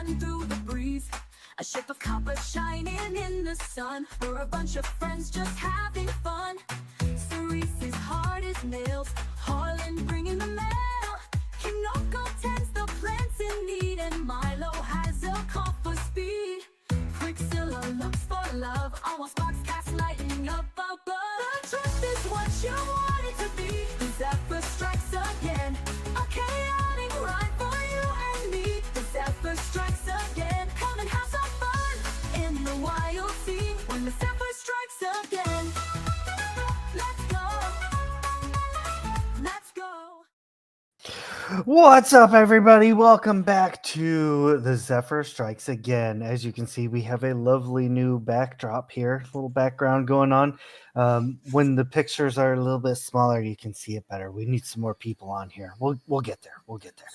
rustling through the breeze. A ship of copper shining in the sun. We're a bunch of friends just having fun. Cerise's hard as nails, Harlan bringing the mail. Kinoko tends the plants in need, and Milo has a call for speed. Quicksilver looks for love, almost sparks cast lightning up above. The truth is what you want it to be. The Zephyr strikes again, a chaotic ride for you and me. The Zephyr strikes again, come and have some fun in the Wildsea. When the Zephyr strikes again, let's go, let's go. What's up, everybody? Welcome back to the Zephyr Strikes Again. As you can see, we have a lovely new backdrop here, a little background going on. When the pictures are a little bit smaller, you can see it better. We need some more people on here. We'll get there. We'll get there.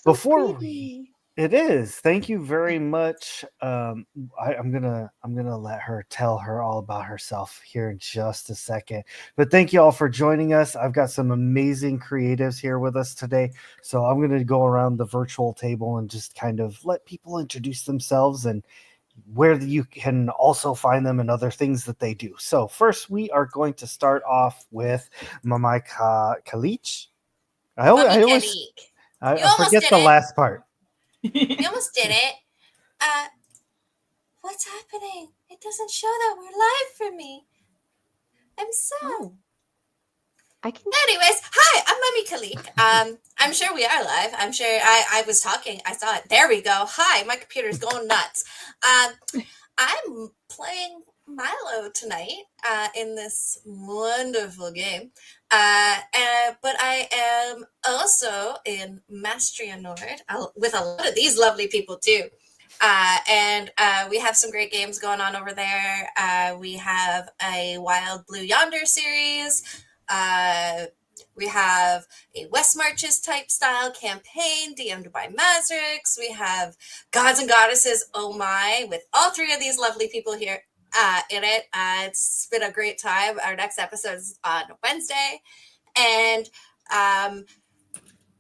Before we, it is. Thank you very much. I'm gonna let her tell her all about herself here in just a second. But thank you all for joining us. I've got some amazing creatives here with us today, so I'm gonna go around the virtual table and just kind of let people introduce themselves and where you can also find them and other things that they do. So first, we are going to start off with Mamai Kalich. I always forget the last part. You almost did it. What's happening? It doesn't show that we're live for me. I'm so. I can. Anyways, hi, I'm Mummy Khalik. I'm sure we are live. I'm sure I was talking. I saw it. There we go. Hi, my computer's going nuts. I'm playing Milo tonight in this wonderful game. But I am also in Mastria Nord with a lot of these lovely people too. And we have some great games going on over there. We have a Wild Blue Yonder series. We have a West Marches type style campaign DM'd by Mazrix. We have Gods and Goddesses, oh my, with all three of these lovely people here in it. It's been a great time. Our next episode is on Wednesday. And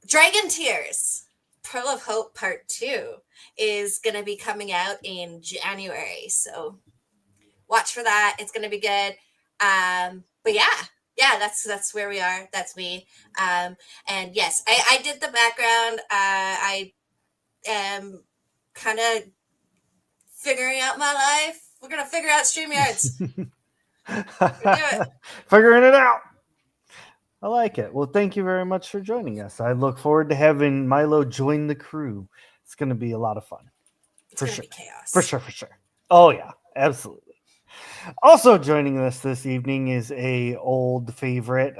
Dragon Tears, Pearl of Hope Part 2 is going to be coming out in January. So watch for that. It's going to be good. But yeah, that's where we are. That's me. And yes, I did the background. I am kind of figuring out my life. We're going to figure out StreamYards. Figuring it out. I like it. Well, thank you very much for joining us. I look forward to having Milo join the crew. It's going to be a lot of fun. It's going to be chaos. For sure. Oh, yeah, absolutely. Also joining us this evening is a old favorite,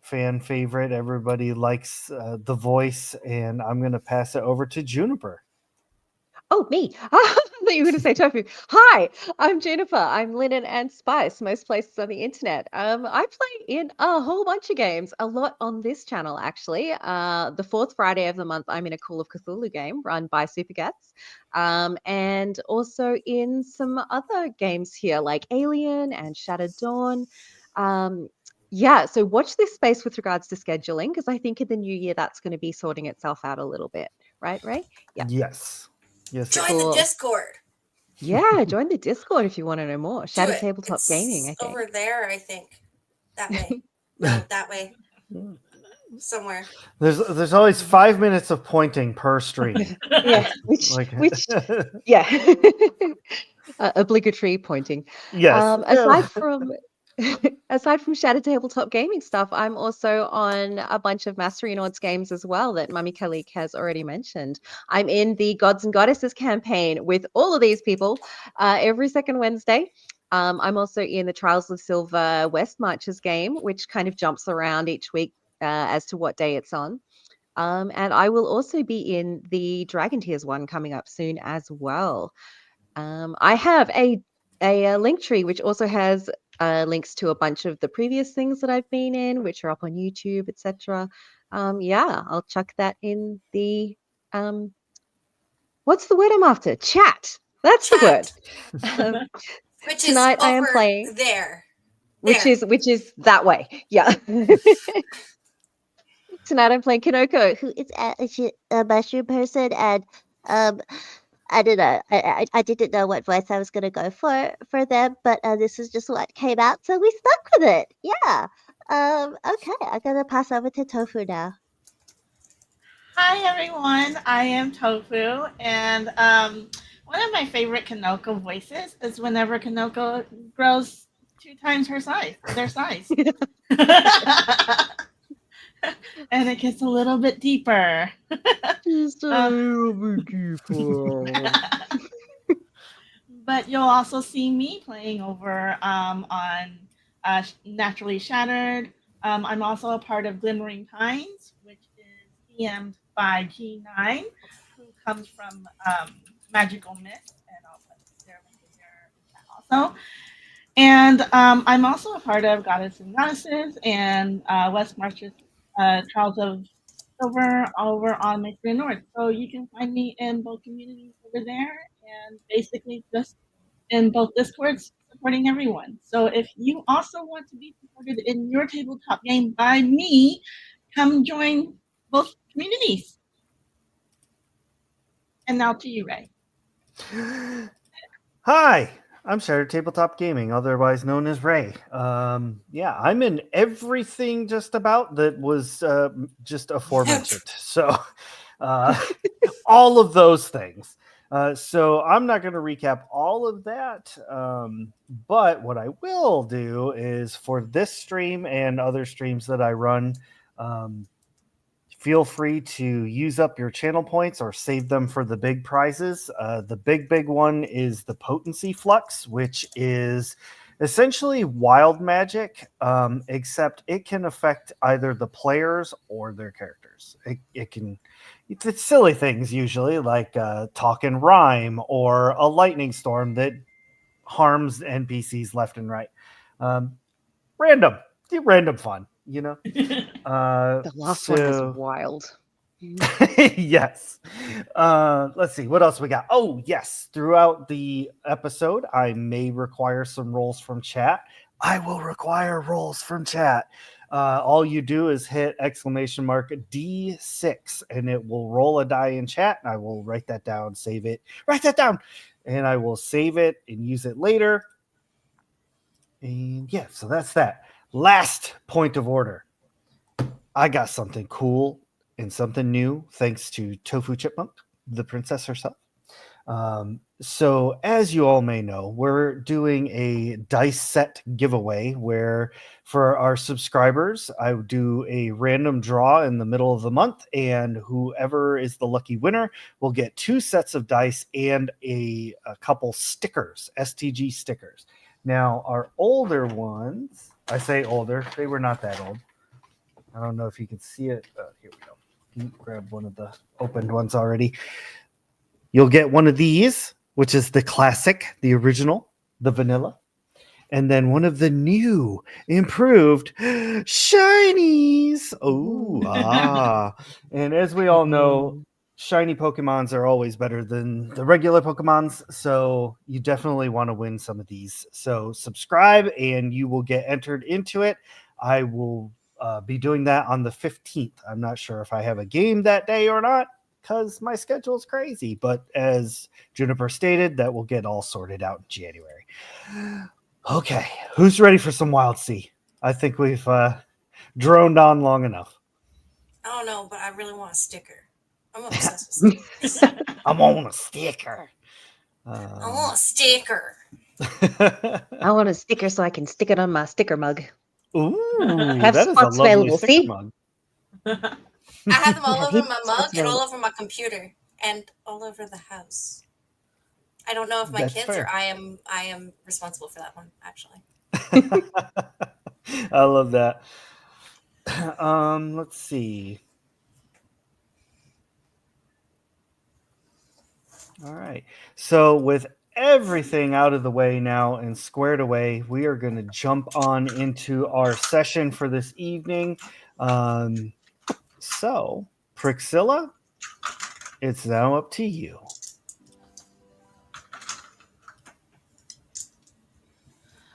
fan favorite. Everybody likes the voice, and I'm going to pass it over to Juniper. Oh, me. I thought you were going to say Tofu. Hi, I'm Juniper. I'm Linen and Spice, most places on the internet. I play in a whole bunch of games, a lot on this channel, actually. The fourth Friday of the month, I'm in a Call of Cthulhu game run by Supergats. And also in some other games here, like Alien and Shattered Dawn. Yeah, so watch this space with regards to scheduling, because I think in the new year, that's going to be sorting itself out a little bit. Right, Ray? Yeah. Yes. Join the Discord. Yeah, join the Discord if you want to know more. Shadow Tabletop Gaming, I think. Over there, I think. That way. No, that way. Somewhere. There's always 5 minutes of pointing per stream. Yeah, which yeah. Obligatory pointing. Yes. Aside from Shadow Tabletop Gaming stuff, I'm also on a bunch of Mastery Nords games as well that Mummy Khalik has already mentioned. I'm in the Gods and Goddesses campaign with all of these people every second Wednesday. I'm also in the Trials of Silver West Marches game, which kind of jumps around each week as to what day it's on. And I will also be in the Dragon Tears one coming up soon as well. I have a link tree which also has links to a bunch of the previous things that I've been in, which are up on YouTube, etc. Yeah, I'll chuck that in the what's the word I'm after? Chat. That's the word. Which tonight is over I am playing there. Which is that way. Yeah. Tonight I'm playing Kinoko, who is a mushroom person, and Um, I don't know. I didn't know what voice I was gonna go for them, but this is just what came out, so we stuck with it. Yeah. Okay, I'm gonna pass over to Tofu now. Hi everyone, I am Tofu, and one of my favorite Kanoko voices is whenever Kanoko grows 2 times their size, and it gets a little bit deeper. Just a Uh, little bit deeper. But you'll also see me playing over on Naturally Shattered. I'm also a part of Glimmering Pines, which is DM'd by G9, who comes from Magical Mist, and I'll put their link in there in chat also. And I'm also a part of Goddess and Goddesses and West March's Trials of Silver over on Mystery North. So you can find me in both communities over there and basically just in both Discords supporting everyone. So if you also want to be supported in your tabletop game by me, come join both communities. And now to you, Ray. Hi, I'm Shattered Tabletop Gaming, otherwise known as Ray. Yeah, I'm in everything just about that was just aforementioned. So, all of those things. So I'm not going to recap all of that. But what I will do is for this stream and other streams that I run, feel free to use up your channel points or save them for the big prizes. The big one is the potency flux, which is essentially wild magic, except it can affect either the players or their characters. It's silly things usually, like talk and rhyme or a lightning storm that harms NPCs left and right. Random fun, you know. The last one was wild. Yes. Let's see what else we got. Oh, yes. Throughout the episode, I may require some rolls from chat. I will require rolls from chat. All you do is hit !D6 and it will roll a die in chat. I will write that down, save it, write that down, and I will save it and use it later. And yeah, so that's that. Last point of order. I got something cool and something new thanks to Tofu Chipmunk, the princess herself. So as you all may know, we're doing a dice set giveaway where for our subscribers, I would do a random draw in the middle of the month, and whoever is the lucky winner will get 2 sets of dice and a couple stickers, STG stickers. Now, our older ones, I say older, they were not that old. I don't know if you can see it. Here we go. Grab one of the opened ones already. You'll get one of these, which is the classic, the original, the vanilla. And then one of the new, improved shinies. Oh, And as we all know, shiny Pokemons are always better than the regular Pokemons. So you definitely want to win some of these. So subscribe and you will get entered into it. I will be doing that on the 15th. I'm not sure if I have a game that day or not because my schedule is crazy. But as Juniper stated, that will get all sorted out in January. Okay, who's ready for some Wildsea? I think we've droned on long enough. I don't know, but I really want a sticker. I'm obsessed with stickers. I want a sticker. I want a sticker. I want a sticker so I can stick it on my sticker mug. Ooh, Have that is a spots lovely available, sticker see? mug. I have them all Yeah, over heaps my of mug spots and all available. over my computer and all over the house. I don't know if my That's kids fair. or I am responsible for that one, actually. I love that. Let's see. All right. So with everything out of the way now and squared away, we are going to jump on into our session for this evening. So, Priscilla, it's now up to you.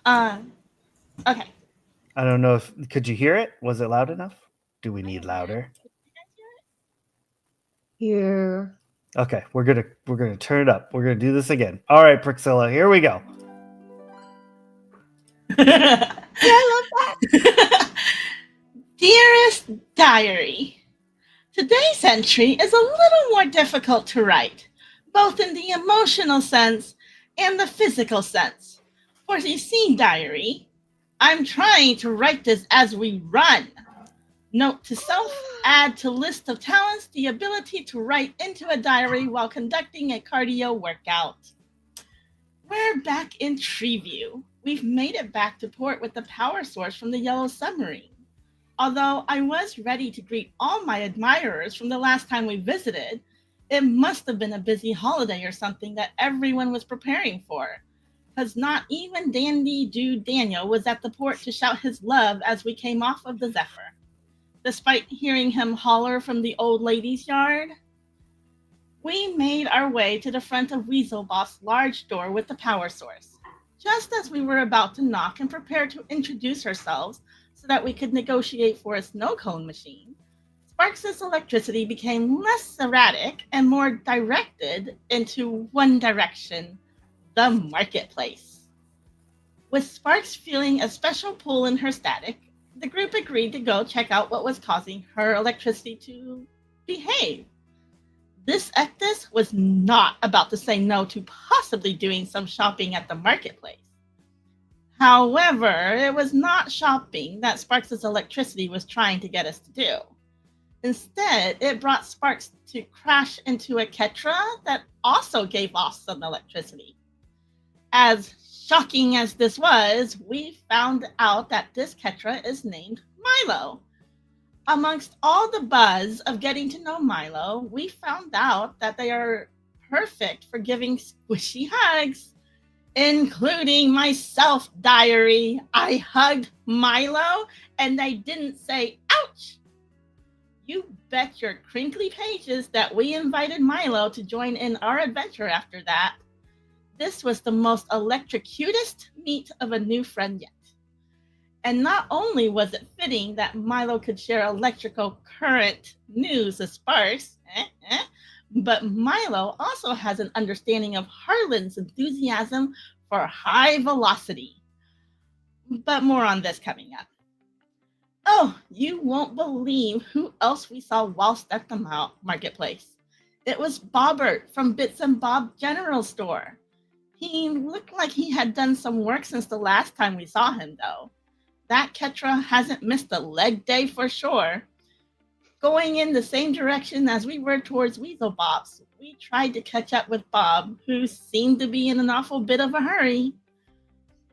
Okay. I don't know if could you hear it? Was it loud enough? Do we need louder? Here. Okay, we're gonna turn it up. We're gonna do this again. All right, Priscilla, here we go. I love that. Dearest Diary, today's entry is a little more difficult to write, both in the emotional sense and the physical sense. For you see, Diary, I'm trying to write this as we run. Note to self, add to list of talents the ability to write into a diary while conducting a cardio workout. We're back in Treeview. We've made it back to port with the power source from the Yellow Submarine. Although I was ready to greet all my admirers from the last time we visited, it must have been a busy holiday or something that everyone was preparing for, because not even Dandy Dude Daniel was at the port to shout his love as we came off of the Zephyr. Despite hearing him holler from the old lady's yard, we made our way to the front of Weaselbop's large door with the power source. Just as we were about to knock and prepare to introduce ourselves so that we could negotiate for a snow cone machine, Sparks' electricity became less erratic and more directed into one direction, the marketplace. With Sparks feeling a special pull in her static, the group agreed to go check out what was causing her electricity to behave. This Ectus was not about to say no to possibly doing some shopping at the marketplace. However, it was not shopping that Sparks' electricity was trying to get us to do. Instead, it brought Sparks to crash into a Ketra that also gave off some electricity. As shocking as this was, we found out that this Ketra is named Milo. Amongst all the buzz of getting to know Milo, we found out that they are perfect for giving squishy hugs, including myself, Diary. I hugged Milo and they didn't say, ouch. You bet your crinkly pages that we invited Milo to join in our adventure after that. This was the most electrocutest meet of a new friend yet. And not only was it fitting that Milo could share electrical current news with Sparks, but Milo also has an understanding of Harlan's enthusiasm for high velocity. But more on this coming up. Oh, you won't believe who else we saw whilst at the marketplace. It was Bobbert from Bits and Bob General Store. He looked like he had done some work since the last time we saw him, though. That Ketra hasn't missed a leg day for sure. Going in the same direction as we were towards Weaselbop's, we tried to catch up with Bob, who seemed to be in an awful bit of a hurry.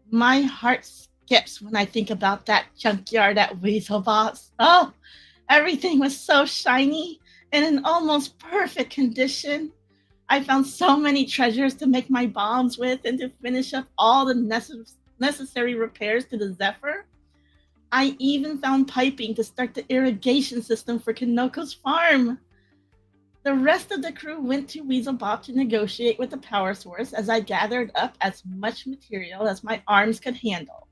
My heart skips when I think about that junkyard at Weaselbop's. Oh, everything was so shiny and in almost perfect condition. I found so many treasures to make my bombs with and to finish up all the necessary repairs to the Zephyr. I even found piping to start the irrigation system for Kanoko's farm. The rest of the crew went to Weaselbop to negotiate with the power source as I gathered up as much material as my arms could handle.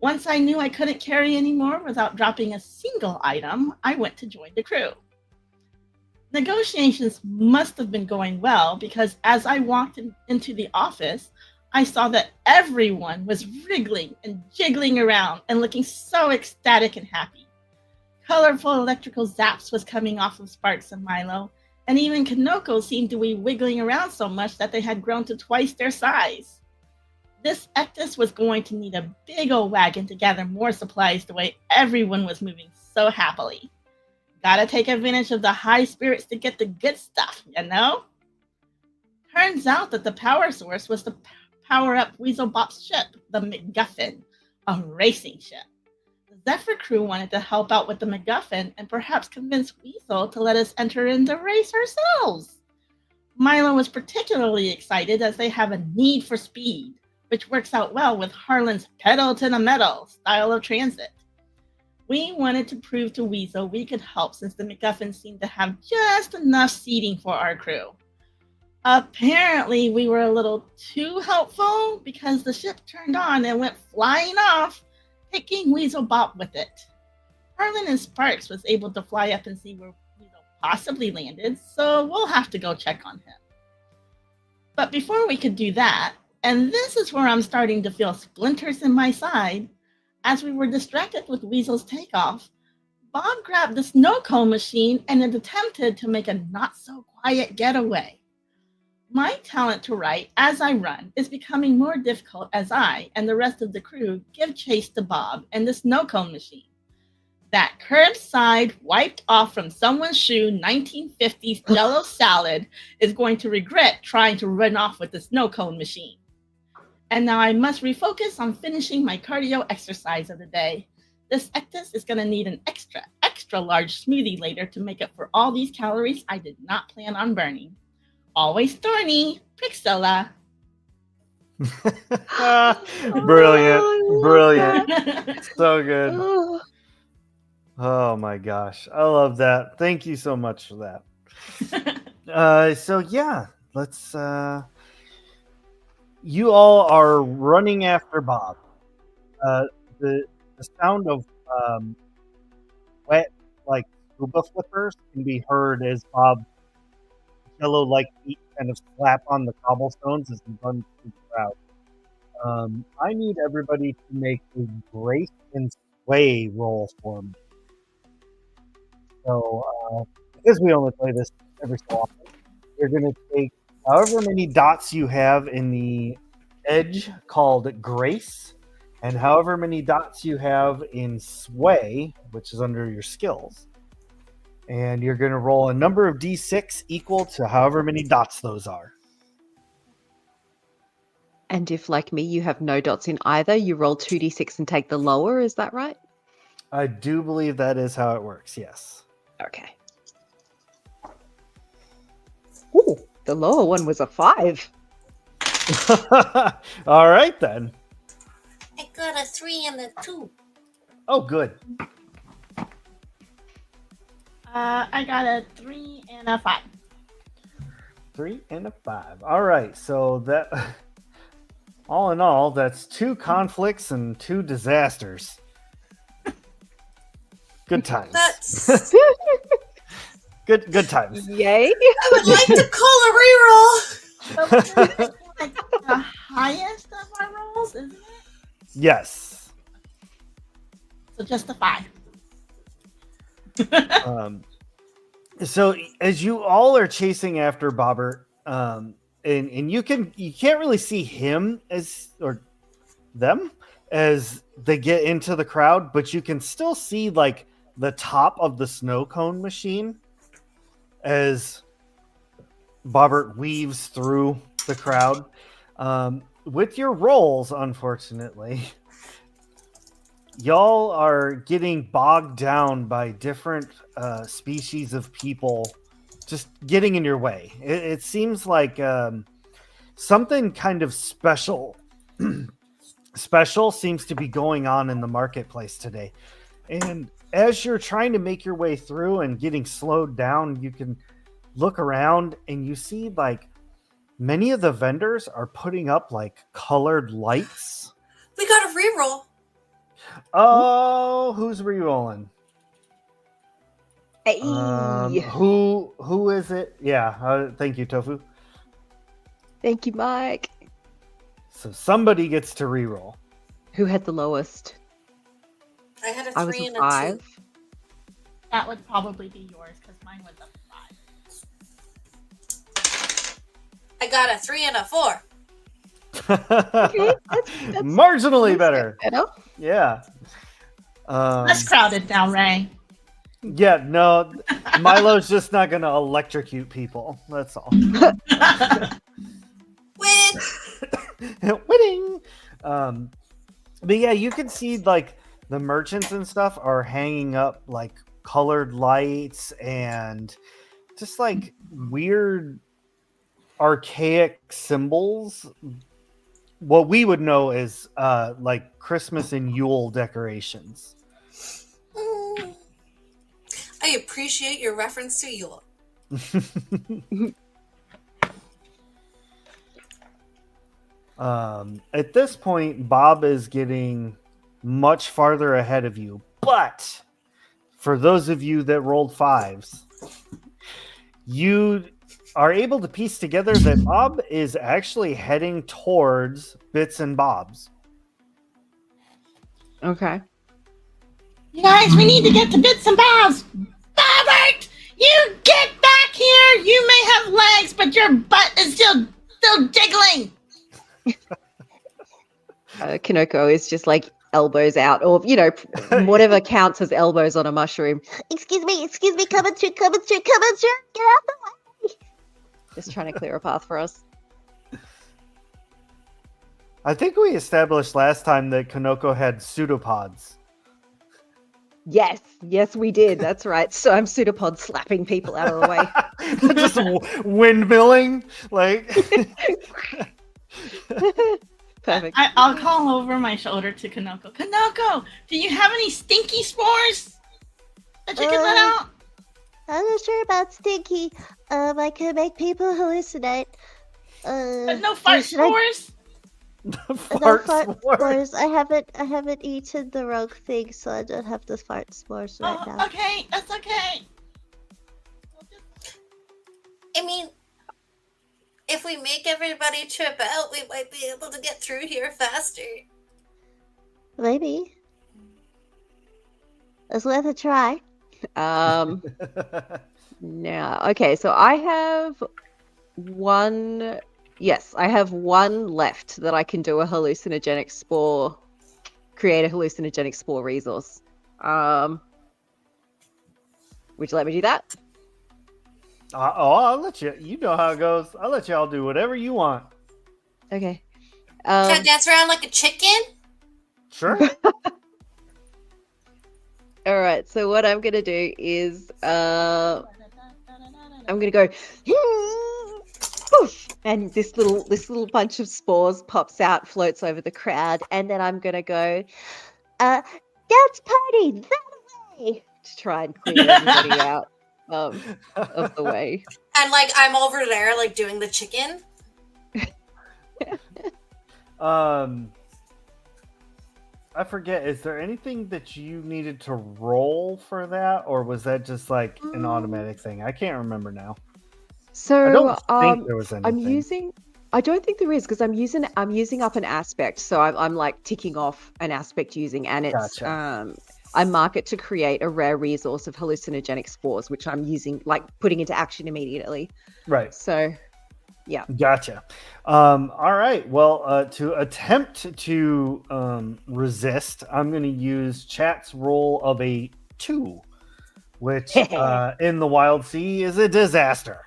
Once I knew I couldn't carry anymore without dropping a single item, I went to join the crew. Negotiations must have been going well because as I walked into the office, I saw that everyone was wriggling and jiggling around and looking so ecstatic and happy. Colorful electrical zaps was coming off of Sparks and Milo, and even Kanoko seemed to be wiggling around so much that they had grown to twice their size. This Ectus was going to need a big old wagon to gather more supplies the way everyone was moving so happily. Gotta take advantage of the high spirits to get the good stuff, you know? Turns out that the power source was to power up Weaselbop's ship, the MacGuffin, a racing ship. The Zephyr crew wanted to help out with the MacGuffin and perhaps convince Weasel to let us enter in the race ourselves. Milo was particularly excited as they have a need for speed, which works out well with Harlan's pedal to the metal style of transit. We wanted to prove to Weasel we could help since the MacGuffin seemed to have just enough seating for our crew. Apparently, we were a little too helpful because the ship turned on and went flying off, taking Weaselbop with it. Harlan and Sparks was able to fly up and see where possibly landed, so we'll have to go check on him. But before we could do that, and this is where I'm starting to feel splinters in my side, as we were distracted with Weasel's takeoff, Bob grabbed the snow cone machine and attempted to make a not-so-quiet getaway. My talent to write as I run is becoming more difficult as I and the rest of the crew give chase to Bob and the snow cone machine. That curbside wiped off from someone's shoe 1950s Jello salad is going to regret trying to run off with the snow cone machine. And now I must refocus on finishing my cardio exercise of the day. This Ectus is going to need an extra large smoothie later to make up for all these calories I did not plan on burning. Always Thorny, Priscilla. Brilliant. So good. Oh my gosh. I love that. Thank you so much for that. So yeah, let's you all are running after Bob. The sound of wet like scuba flippers can be heard as Bob yellow-like feet kind of slap on the cobblestones as he runs through the crowd. I need everybody to make a grace and sway roll for me. So, because we only play this every so often, you're going to take however many dots you have in the edge called grace, and however many dots you have in sway, which is under your skills. And you're going to roll a number of d6 equal to however many dots those are. And if, like me, you have no dots in either, you roll 2d6 and take the lower, is that right? I do believe that is how it works, yes. Okay. Ooh, the lower one was a 5. All right, then. I got a 3 and a 2. Oh, good. I got a 3 and a 5. 3 and a 5. All right, so that, all in all, that's 2 conflicts and 2 disasters. Good times. That's. good times. Yay! I would like to call a reroll. But this is like the highest of our rolls, isn't it? Yes. So just a 5. So as you all are chasing after Bobbert, and you can't really see him or them as they get into the crowd, but you can still see like the top of the snow cone machine as Bobbert weaves through the crowd. With your rolls, unfortunately, y'all are getting bogged down by different species of people just getting in your way. It seems like something kind of special seems to be going on in the marketplace today. And as you're trying to make your way through and getting slowed down, you can look around and you see like many of the vendors are putting up like colored lights. We got a reroll. Oh, who's re-rolling? Hey. Who is it? Yeah, thank you, Tofu. Thank you, Mike. So somebody gets to re-roll. Who had the lowest? I had a I was 3 a and a 5. That would probably be yours because mine was a 5. 2. I got a 3 and a 4. Okay, that's marginally better. better. Yeah. Less crowded now, Ray. Yeah, no, Milo's just not going to electrocute people. That's all. Win! Winning. But yeah, you can see like the merchants and stuff are hanging up like colored lights and just like weird archaic symbols. What we would know as like Christmas and Yule decorations. I appreciate your reference to Yule. At this point, Bob is getting much farther ahead of you. But for those of you that rolled 5s, you are able to piece together that Bob is actually heading towards Bits and Bob's. Okay. You guys, we need to get to Bits and Bobs. Robert, you get back here. You may have legs, but your butt is still jiggling. Kinoko is just like elbows out, or whatever counts as elbows on a mushroom. Excuse me, coming through. Get out the way. Just trying to clear a path for us. I think we established last time that Kanoko had pseudopods. Yes, we did. That's right. So I'm pseudopod slapping people out of the way. Just windmilling, like. Perfect. I'll call over my shoulder to Kanoko. Kanoko, do you have any stinky spores that you can let out? I'm not sure about stinky. I can make people hallucinate. But no fart spores? Fart fart spores. spores. I haven't eaten the rogue thing, so I don't have the fart spores right now. Okay, that's okay. I mean, if we make everybody trip out, we might be able to get through here faster. Maybe. It's worth a try. Now, okay, so I have one. Yes, I have one left that I can do a hallucinogenic spore, create a hallucinogenic spore resource. Would you let me do that? I'll let you. You know how it goes. I'll let y'all do whatever you want. Okay. Can I dance around like a chicken? Sure. All right. So what I'm gonna do is, I'm gonna go, poof, and this little bunch of spores pops out, floats over the crowd, and then I'm gonna go, dance party that way. to try and clear everybody out of the way. And like I'm over there, like doing the chicken. I forget. Is there anything that you needed to roll for that, or was that just like an automatic thing? I can't remember now. So I don't think there was anything. I don't think there is, because I'm using up an aspect, so I'm like ticking off an aspect using, and it's Gotcha. I mark it to create a rare resource of hallucinogenic spores, which I'm using, like putting into action immediately. Right. So, yeah. Gotcha. All right. Well, to attempt to resist, I'm going to use chat's roll of a 2, which in the Wildsea is a disaster.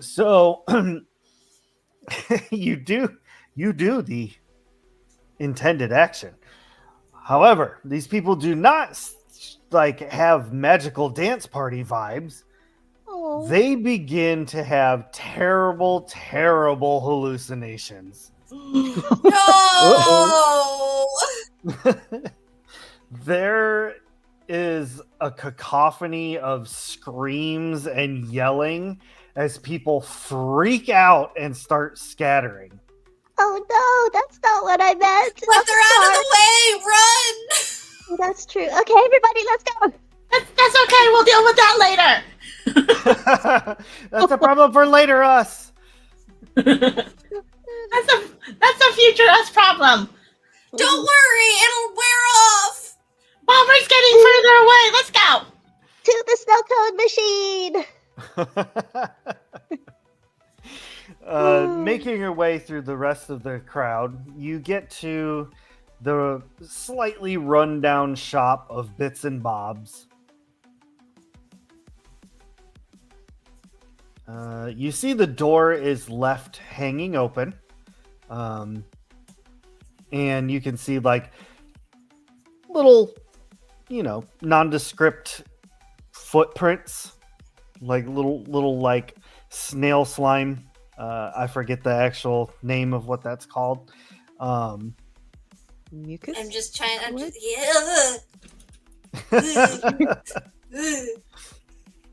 So you do the intended action. However, these people do not like have magical dance party vibes. Oh. They begin to have terrible, terrible hallucinations. No! There is a cacophony of screams and yelling as people freak out and start scattering. Oh no, that's not what I meant. But they're out of the way! Run! Oh, that's true. Okay, everybody, let's go. That's okay. We'll deal with that later. That's a problem for later us. That's a future us problem. Don't worry, it'll wear off! Bobber's getting further away. Let's go. To the snow cone machine. Making your way through the rest of the crowd, you get to the slightly run-down shop of Bits and Bob's. You see the door is left hanging open. And you can see like little, nondescript footprints, like little like snail slime. I forget the actual name of what that's called. Mucus? I'm just trying.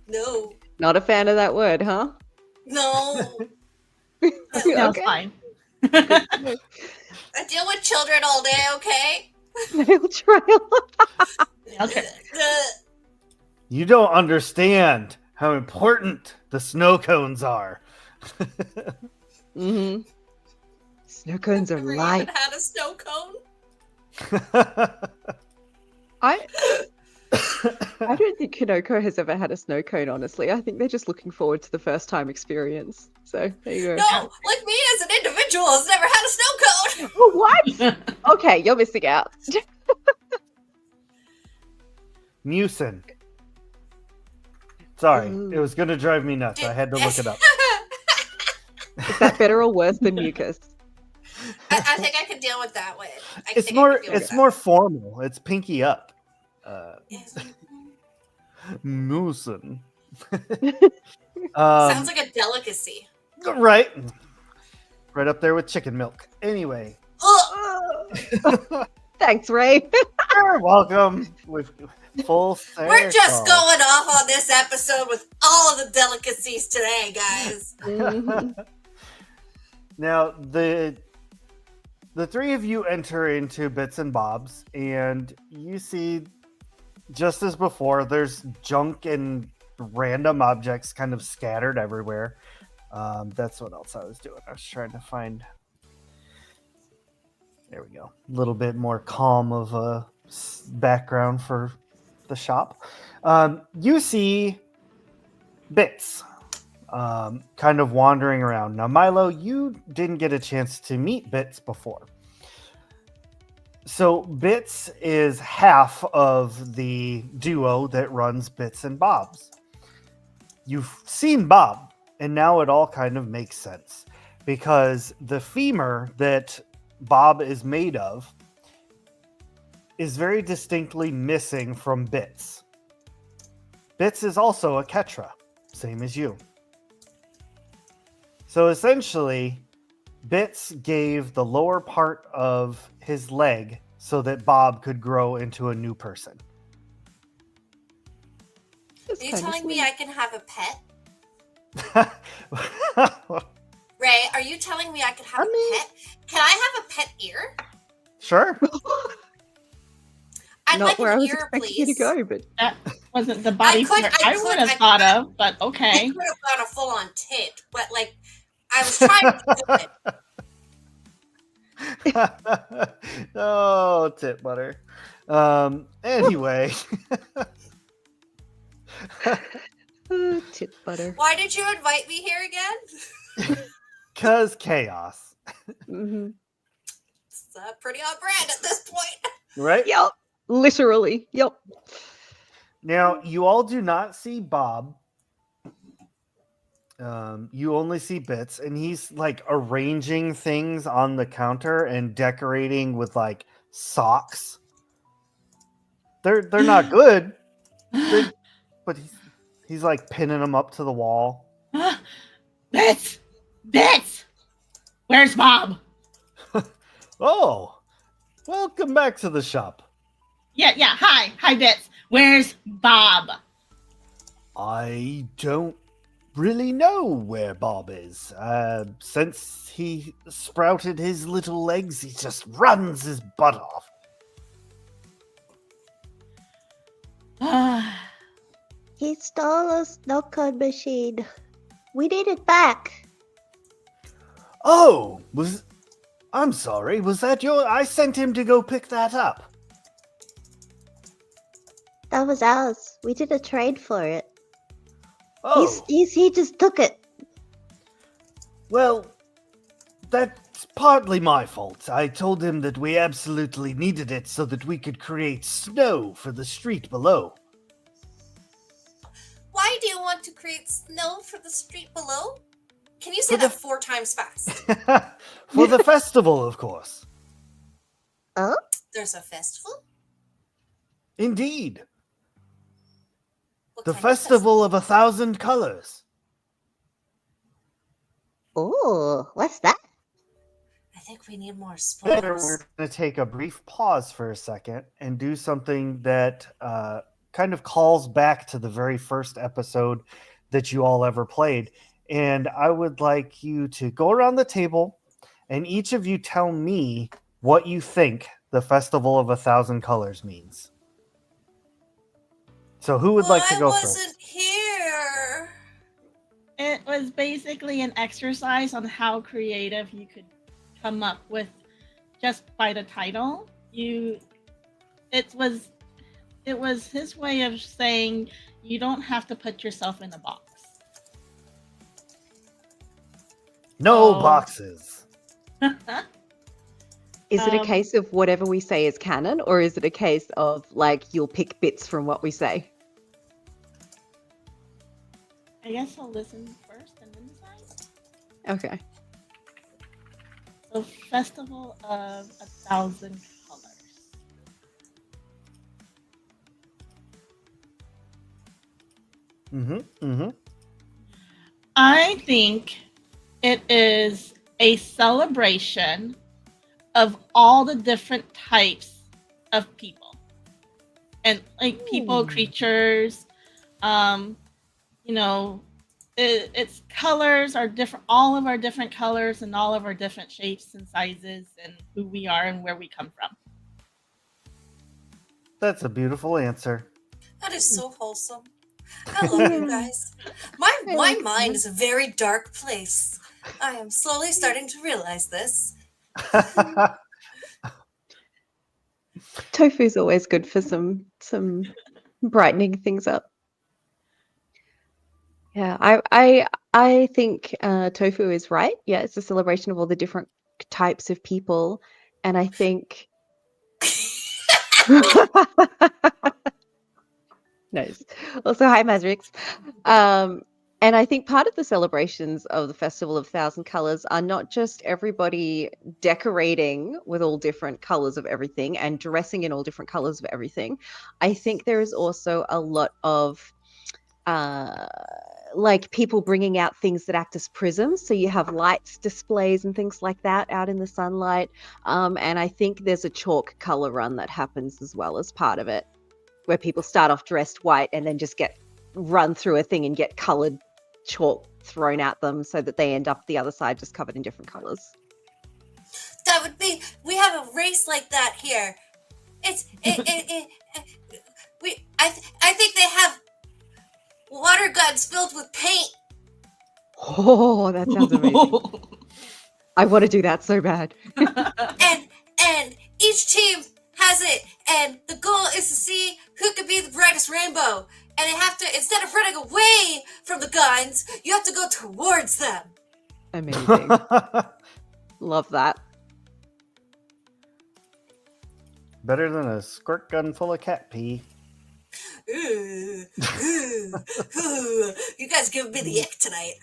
No. Not a fan of that word, huh? No. That's fine. I deal with children all day, okay? Nail trail. Okay. You don't understand how important the snow cones are. Mm-hmm. Snow cones are I've never light. even had a snow cone. I don't think Kinoko has ever had a snow cone, honestly. I think they're just looking forward to the first time experience. So there you go. No, like me as an individual has never had a snow cone. Oh, what? Okay, you're missing out. Mucin. Sorry, Ooh. it was going to drive me nuts. I had to look it up. Is that better or worse than mucus? I think I can deal with that one. It's more formal. It's pinky up. Mucin. Sounds like a delicacy. Right. Right up there with chicken milk. Anyway. Ugh. Thanks, Ray. You're welcome. With full We're just circle. going off on this episode with all of the delicacies today, guys. Mhm. Now, the three of you enter into Bits and Bobs, and you see, just as before, there's junk and random objects kind of scattered everywhere. That's what else I was doing. I was trying to find... There we go. A little bit more calm of a background for the shop. You see Bits kind of wandering around. Now, Milo, you didn't get a chance to meet Bits before. So Bits is half of the duo that runs Bits and Bobs. You've seen Bob, and now it all kind of makes sense. Because the femur that Bob is made of is very distinctly missing from Bits. Bits is also a Ketra, same as you. So essentially, Bits gave the lower part of his leg so that Bob could grow into a new person. That's Are you kinda telling me sweet. I can have a pet? Ray, are you telling me I can have a pet? Can I have a pet ear? Sure. I'd Not like where I an was ear, expecting you please. to go, but That wasn't the body part I would have thought of, but I okay. could have gone a full-on tit, but like, I was trying to do it. Oh, tit butter. Anyway. tit butter. Why did you invite me here again? Cause chaos. Mm-hmm. It's pretty on brand at this point. Right? Yep. Literally. Yep. Now, you all do not see Bob. You only see Bits, and he's like arranging things on the counter and decorating with like socks. They're not good, but he's like pinning them up to the wall. Bits! Where's Bob? Oh, welcome back to the shop. Yeah. Hi, Bits. Where's Bob? I don't really know where Bob is. Since he sprouted his little legs, he just runs his butt off. He stole a snow cone machine. We need it back. Oh, I'm sorry. Was that I sent him to go pick that up. That was ours. We did a trade for it. Oh, He just took it. well, that's partly my fault. I told him that we absolutely needed it so that we could create snow for the street below. Why do you want to create snow for the street below? Can you say For the- that 4 times fast? For the festival, of course. Oh? There's a festival? Indeed. What The kind of festival of 1,000 colors. Oh, what's that? I think we need more We're spoilers. going to take a brief pause for a second and do something that kind of calls back to the very first episode that you all ever played. And I would like you to go around the table and each of you tell me what you think the Festival of 1,000 Colors means. So who would like to go I first? wasn't here. was basically an exercise on how creative you could come up with just by the title. It was his way of saying you don't have to put yourself in a box. No Oh. boxes. Is it a Um, case of whatever we say is canon, or is it a case of like you'll pick bits from what we say? I guess I'll listen first and then decide. Okay. So, Festival of 1,000 Colors. I think it is a celebration of all the different types of people, and like people, creatures. You know, its colors are different. All of our different colors and all of our different shapes and sizes, and who we are and where we come from. That's a beautiful answer. That is so wholesome. I love you guys. My mind is a very dark place. I am slowly starting to realize this. Tofu's always good for some brightening things up. Yeah, I think tofu is right. Yeah, it's a celebration of all the different types of people, and I think nice. Also, hi, Mazrix. And I think part of the celebrations of the Festival of Thousand Colors are not just everybody decorating with all different colors of everything and dressing in all different colors of everything. I think there is also a lot of like people bringing out things that act as prisms. So you have lights displays and things like that out in the sunlight. And I think there's a chalk color run that happens as well as part of it, where people start off dressed white and then just get run through a thing and get colored chalk thrown at them so that they end up the other side just covered in different colors. That would be. We have a race like that here. I think they have water guns filled with paint. Oh, that sounds amazing. I want to do that so bad. and each team has it, and the goal is to see who could be the brightest rainbow. And they have to, instead of running away from the guns, you have to go towards them. Amazing. Love that. Better than a squirt gun full of cat pee. Ooh, ooh, ooh. You guys give me the ick tonight.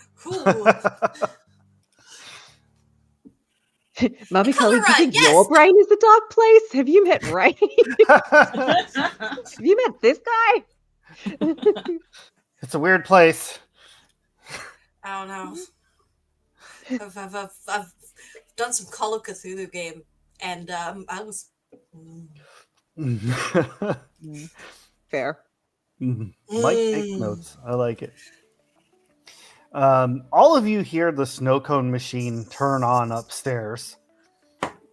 Mummy Color Cully, do you run, think yes. your brain is a dark place? Have you met Ray? Have you met this guy? It's a weird place. I don't know. I've done some Call of Cthulhu game, and I was. Fair. Mike takes notes. I like it. All of you hear the snow cone machine turn on upstairs,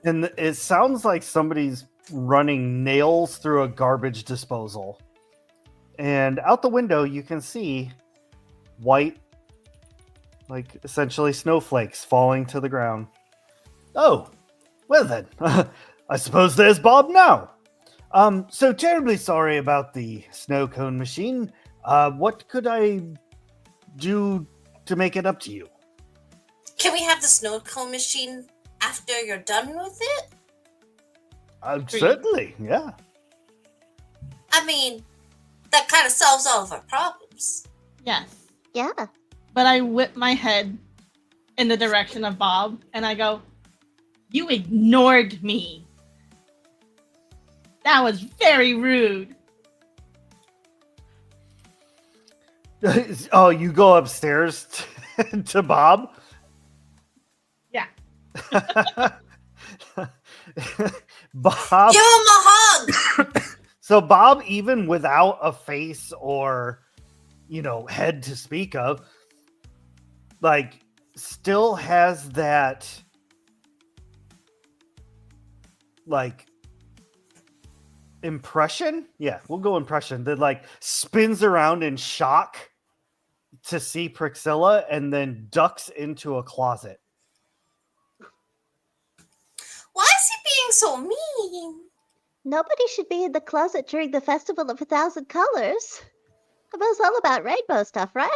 and it sounds like somebody's running nails through a garbage disposal. And out the window, you can see white, like essentially snowflakes falling to the ground. Oh, well then, I suppose there's Bob now. So terribly sorry about the snow cone machine. What could I do to make it up to you? Can we have the snow cone machine after you're done with it? Certainly, yeah. I mean, that kind of solves all of our problems. Yes. Yeah. But I whip my head in the direction of Bob, and I go, "You ignored me. That was very rude." Oh, you go upstairs to Bob? Yeah. Bob. Give him a hug! So Bob, even without a face or, head to speak of, like, still has that, like, impression. Yeah, we'll go impression. That, like, spins around in shock to see Priscilla and then ducks into a closet. Why is he being so mean? Nobody should be in the closet during the Festival of 1,000 Colors. It was all about rainbow stuff, right?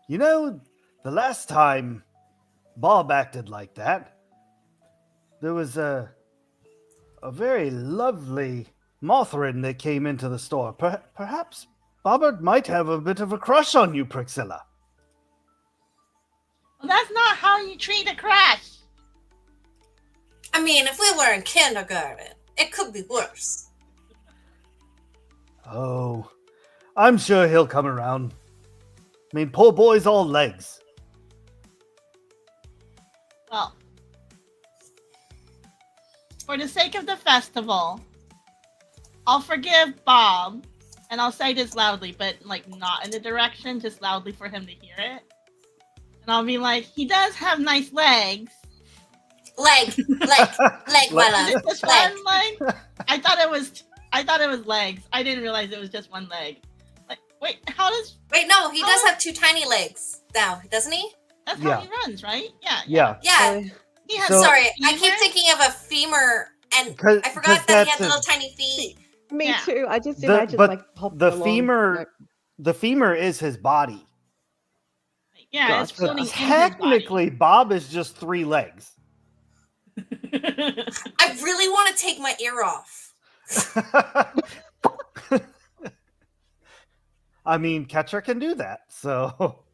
You know, the last time Bob acted like that, there was a very lovely Mothrin that came into the store. Perhaps Bobbert might have a bit of a crush on you, Priscilla. Well, that's not how you treat a crush. I mean, if we were in kindergarten, it could be worse. Oh, I'm sure he'll come around. I mean, poor boy's all legs. Well, for the sake of the festival, I'll forgive Bob, and I'll say this loudly, but like not in the direction, just loudly for him to hear it. And I'll be like, he does have nice legs. Leg, my love. Is it just Leg. one leg? I thought it was legs. I didn't realize it was just one leg. Like, wait, how does? Wait, no, he does have 2 tiny legs now, doesn't he? That's Yeah. how he runs, right? Yeah. Yeah. Yeah. He has. So- Sorry, I keep femur? thinking of a femur, and 'Cause- I 'cause forgot that he had that's little tiny feet. Me Yeah. too. I just The- imagine but like hopping the along. femur, the femur is his body. Yeah, it's Gotcha. So floating in his technically, Bob is just 3 legs. body. I really want to take my ear off. I mean, Catcher can do that. So,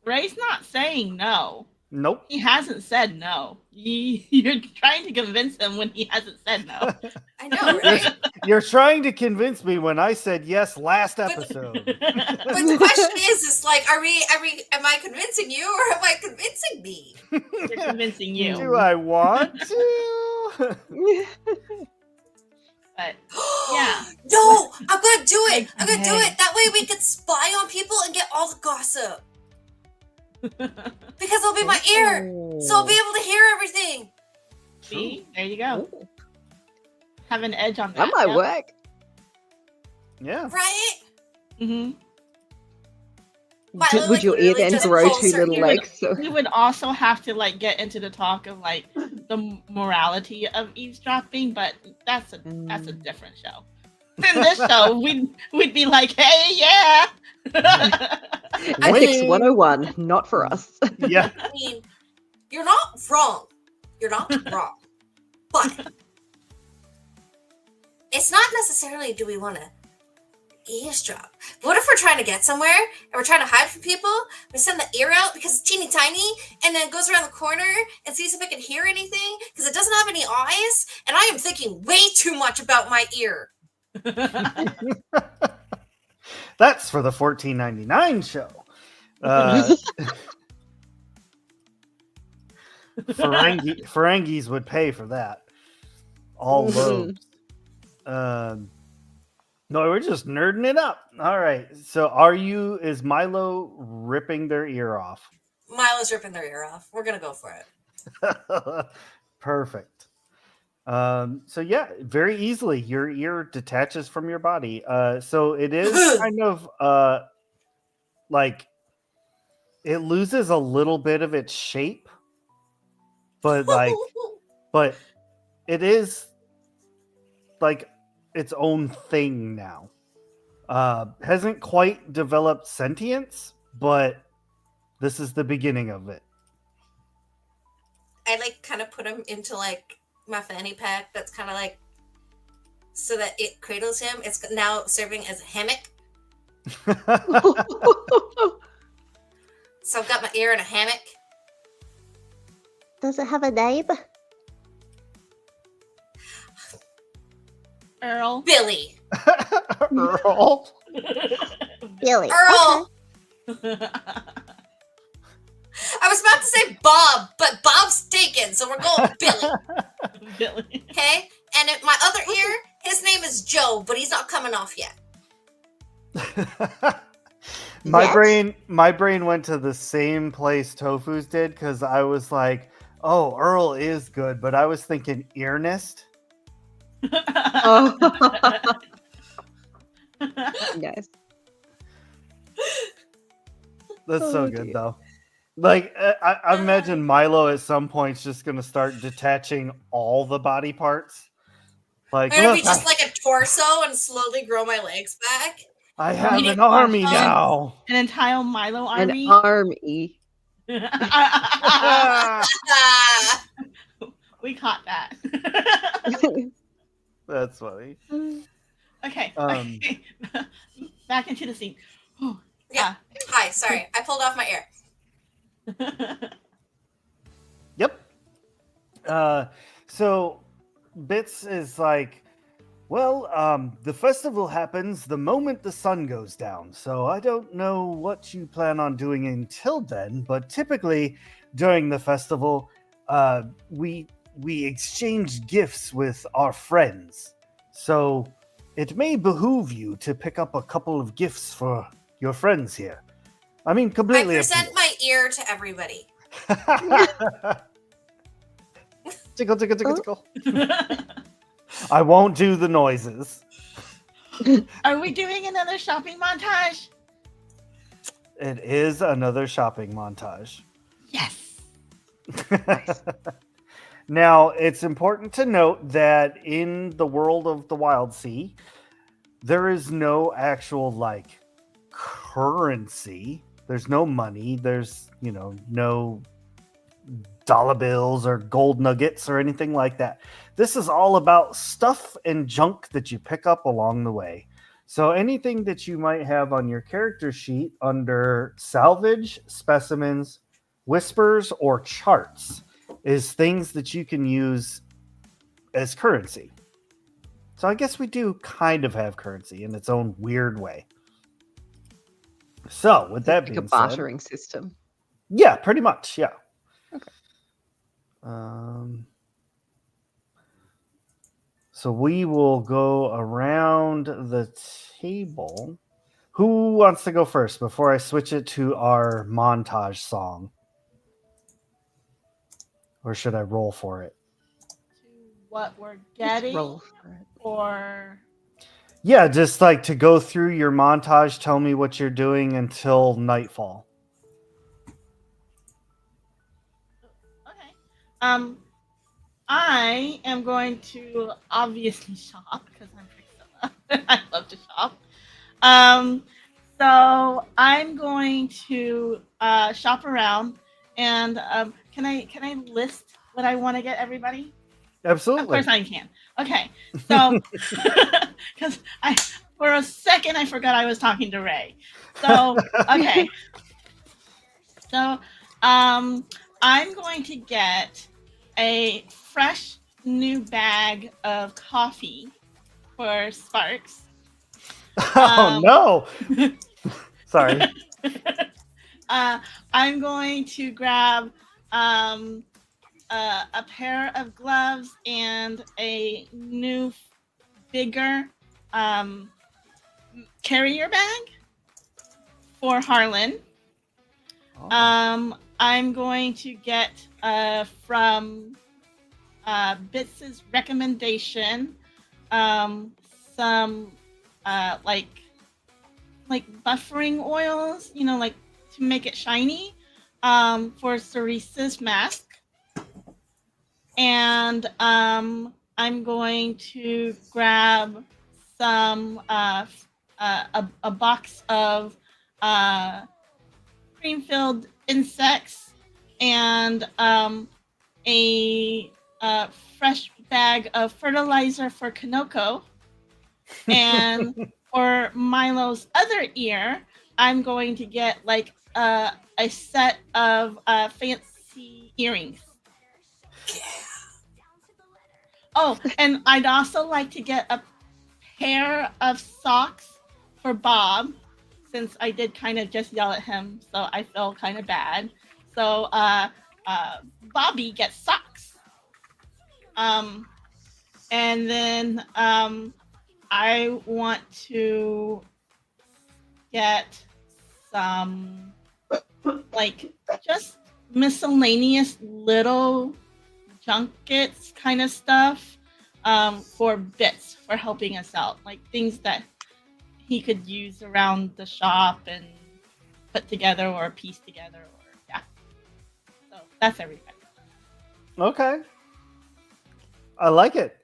Ray's not saying no. nope. He hasn't said no. You're trying to convince him when he hasn't said no. I know, right? You're trying to convince me when I said yes last episode. But the question is like, am I convincing you or am I convincing me? They're convincing you. Do I want to? But yeah. No, I'm gonna do it. I'm gonna do Okay. it. That way we can spy on people and get all the gossip. Because it'll be my ear, so I'll be able to hear everything. See, there you go. Ooh, Have an edge on that. that might yeah. work. Yeah. Right? Mm-hmm. Milo, Would your ear literally then just grow pulls 2 her little ear. legs? So We would also have to like get into the talk of like the morality of eavesdropping, but that's a different show. In this show, we'd be like, hey, yeah. Ethics 101, not for us. Yeah. I mean, you're not wrong. You're not wrong. But it's not necessarily do we want to eavesdrop. What if we're trying to get somewhere and we're trying to hide from people? We send the ear out because it's teeny tiny and then it goes around the corner and sees if it can hear anything because it doesn't have any eyes. And I am thinking way too much about my ear. That's for the $14.99 show. Ferengis would pay for that. All Mhm. lobes. No, we're just nerding it up. All right. So is Milo ripping their ear off? Milo's ripping their ear off. We're going to go for it. Perfect. So yeah, very easily your ear detaches from your body. So it is kind of like it loses a little bit of its shape, but but it is like its own thing now. Hasn't quite developed sentience, but this is the beginning of it. I like kind of put him into like my fanny pack that's kind of like so that it cradles him. It's now serving as a hammock. So I've got my ear in a hammock. Does it have a name? Earl. Billy. Earl. Billy. Earl. Okay. I was about to say Bob, but Bob's taken, so we're going with Billy. Billy. Okay? And my other ear, his name is Joe, but he's not coming off yet. My brain went to the same place Tofu's did because I was like, oh, Earl is good, but I was thinking Earnest. Oh. That's so Oh, good dear. though. Like I imagine Milo at some point is just gonna start detaching all the body parts. Like, I'm gonna be look, just like a torso and slowly grow my legs back. I Oh, have my an gosh. army now. An entire Milo An army. army. Ah, We caught that. That's funny. Okay. Um, Okay. Back into the scene. Whew. yeah. Hi, sorry. I pulled off my ear. Yep. So Bits is like, well, the festival happens the moment the sun goes down. So I don't know what you plan on doing until then, but typically during the festival, we exchange gifts with our friends. So it may behoove you to pick up a couple of gifts for your friends here. I mean, I completely. present my ear to everybody. Tickle, tickle, tickle, tickle. I won't do the noises. Are we doing another shopping montage? It is another shopping montage. Yes. Now, it's important to note that in the world of the Wildsea, there is no actual like currency. There's no money. There's, no dollar bills or gold nuggets or anything like that. This is all about stuff and junk that you pick up along the way. So anything that you might have on your character sheet under salvage, specimens, whispers, or charts is things that you can use as currency. So I guess we do kind of have currency in its own weird way. So with that Like a being said, bartering system. yeah, pretty much, yeah. Okay. So we will go around the table. Who wants to go first before I switch it to our montage song? Or should I roll for it? To what we're Let's getting, roll for it. or Yeah, just like to go through your montage, tell me what you're doing until nightfall. okay. I am going to obviously shop because I'm Priscilla. I love to shop. So I'm going to shop around, and can I list what I want to get everybody? Absolutely. Of course I can. Okay, so because for a second I forgot I was talking to Ray. So okay, so I'm going to get a fresh new bag of coffee for Sparks. Oh no! Sorry. I'm going to grab a pair of gloves and a new, bigger carrier bag for Harlan. Oh. I'm going to get from Bits' recommendation some like buffering oils, like to make it shiny for Ceresa's mask. And I'm going to grab some a box of cream-filled insects and a fresh bag of fertilizer for Kanoko. And for Milo's other ear, I'm going to get like a set of fancy earrings. Oh, and I'd also like to get a pair of socks for Bob, since I did kind of just yell at him, so I feel kind of bad. So Bobby gets socks. And then I want to get some like just miscellaneous little junkets kind of stuff for Bits for helping us out, like things that he could use around the shop and put together or piece together, or yeah. So that's everybody. Okay. I like it.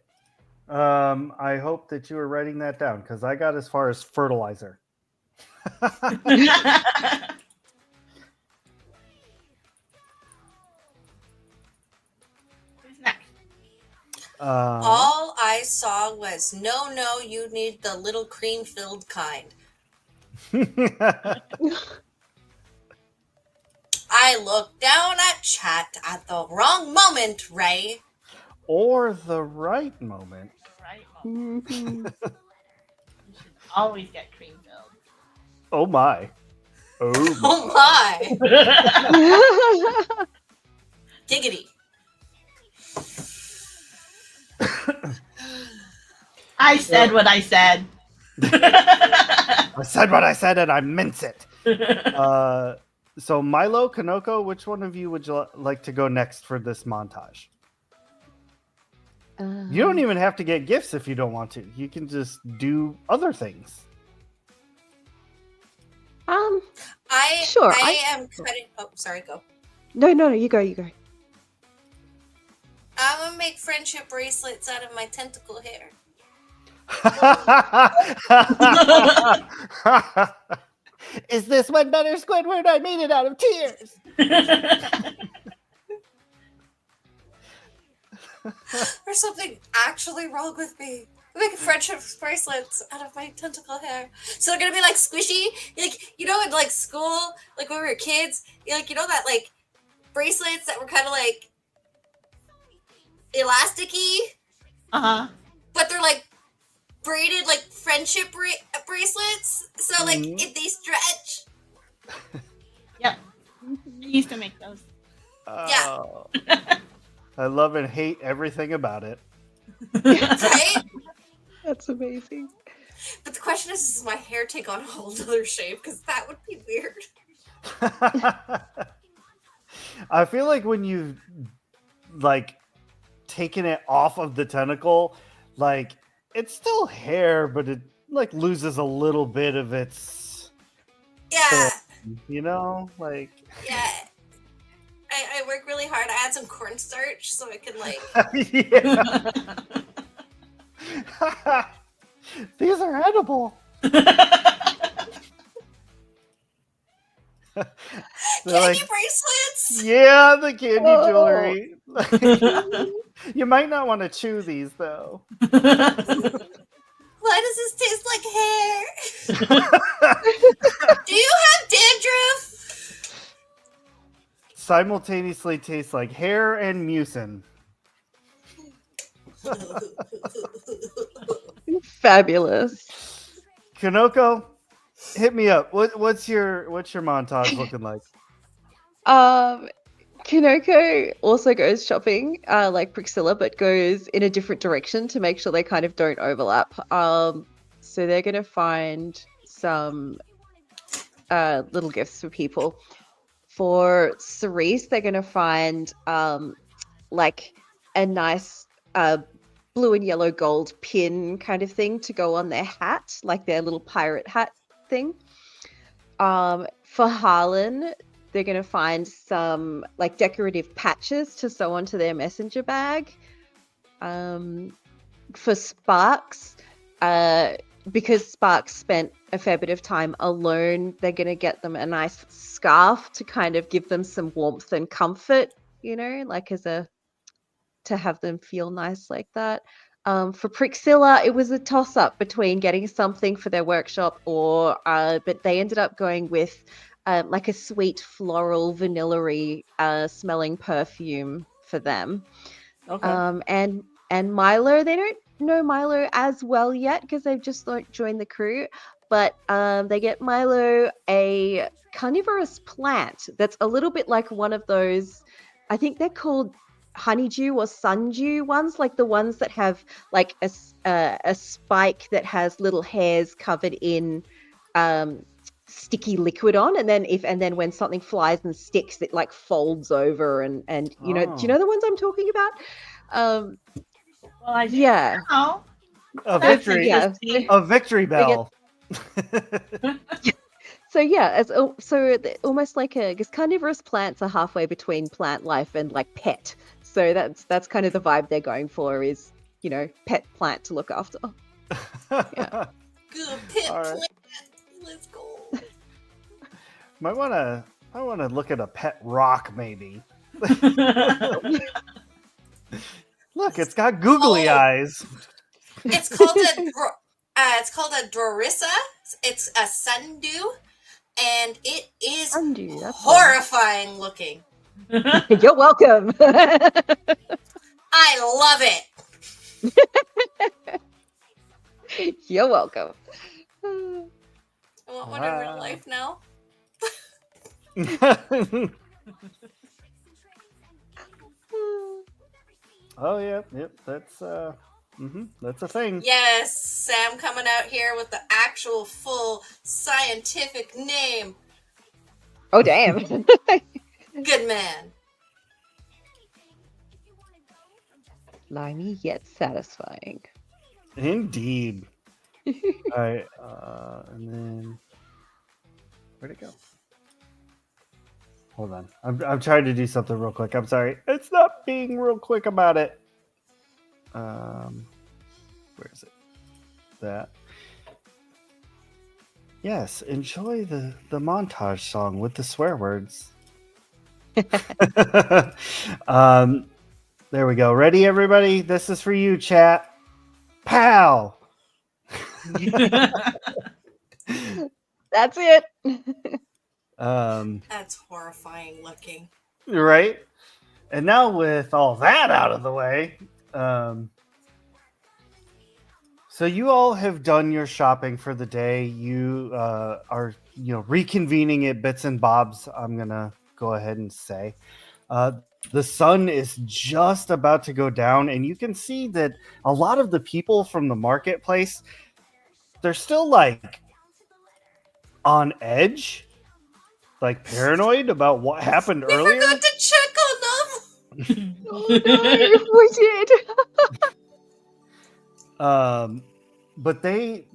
I hope that you were writing that down because I got as far as fertilizer. Who's next? All I saw was no, you need the little cream-filled kind. I looked down at chat at the wrong moment, Ray. Or the right moment. Right. Mhm. You should always get cream filled. Oh my. Oh Oh my. my. Giggity. I said what I said. I said what I said and I meant it. So Milo, Kanoko, which one of you would you like to go next for this montage? You don't even have to get gifts if you don't want to. You can just do other things. Sure, I am cutting. Oh, sorry. Go. No, you go. I'm gonna make friendship bracelets out of my tentacle hair. Is this one better, Squidward? I made it out of tears. There's something actually wrong with me. I'm making friendship bracelets out of my tentacle hair. So they're gonna be like squishy, like in like school, like when we were kids, like that like bracelets that were kind of like elasticy, but they're like braided like friendship bracelets. So like if they stretch. Yep. I used to make those. Yeah. I love and hate everything about it. Right? That's amazing. But the question is, does my hair take on a whole other shape? Because that would be weird. I feel like when you've like taken it off of the tentacle, like it's still hair, but it like loses a little bit of its Yeah. you know, like Yeah. I work really hard. I add some cornstarch so I can like. Yeah. These are edible. Candy bracelets. Yeah, the candy jewelry. You might not want to chew these though. Why does this taste like hair? Do you have dandruff? Simultaneously tastes like hair and mucin. Fabulous. Kanoko, hit me up. What's your montage looking like? Kinoko also goes shopping, like Priscilla, but goes in a different direction to make sure they kind of don't overlap. So they're gonna find some little gifts for people. For Cerise, they're gonna find like a nice blue and yellow gold pin kind of thing to go on their hat, like their little pirate hat thing. For Harlan, they're going to find some like decorative patches to sew onto their messenger bag. For Sparks, because Sparks spent a fair bit of time alone, they're going to get them a nice scarf to kind of give them some warmth and comfort, like to have them feel nice like that. For Priscilla, it was a toss-up between getting something for their workshop but they ended up going with like a sweet floral vanilla-y smelling perfume for them. Okay. And Milo, they don't know Milo as well yet because they've just joined the crew, but they get Milo a carnivorous plant that's a little bit like one of those, I think they're called honeydew or sundew ones, like the ones that have like a spike that has little hairs covered in sticky liquid on, and then when something flies and sticks, it like folds over and do you know the ones I'm talking about? Well, I do now. A victory bell. So yeah, almost like because carnivorous plants are halfway between plant life and like pet. So that's kind of the vibe they're going for is, pet plant to look after. Yeah. Good pit All right. plant. Let's go. Might wanna look at a pet rock maybe. Look, it's got googly Oh. eyes. It's called a Dorissa. It's a sundew, and it is Undo, that's fun. horrifying looking. You're welcome. I love it. You're welcome. I want one in real life now. Oh yeah, yep. That's that's a thing. Yes, Sam coming out here with the actual full scientific name. Oh damn. Good man. Slimy yet satisfying. Indeed. All right, and then where'd it go? Hold on, I'm trying to do something real quick. I'm sorry, it's not being real quick about it. Where is it? That. Yes, enjoy the montage song with the swear words. There we go. Ready, everybody? This is for you, chat. Pow! That's it. That's horrifying looking. Right? And now with all that out of the way, so you all have done your shopping for the day. You are, reconvening at Bits and Bobs. I'm gonna go ahead and say, the sun is just about to go down, and you can see that a lot of the people from the marketplace, they're still like on edge, like paranoid about what happened We earlier. forgot to check on them. Oh no, we did. But they,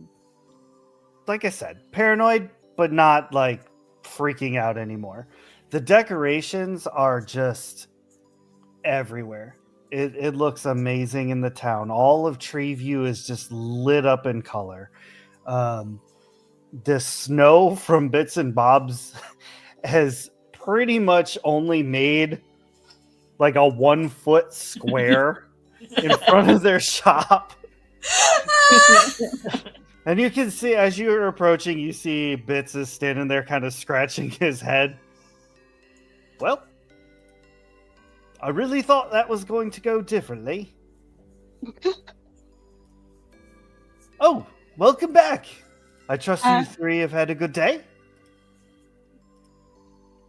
like I said, paranoid, but not like freaking out anymore. The decorations are just everywhere. It looks amazing in the town. All of Treeview is just lit up in color. The snow from Bits and Bobs has pretty much only made like a 1 foot square in front of their shop. And you can see, as you're approaching, you see Bits is standing there kind of scratching his head. Well, I really thought that was going to go differently. Oh, welcome back. I trust you three have had a good day.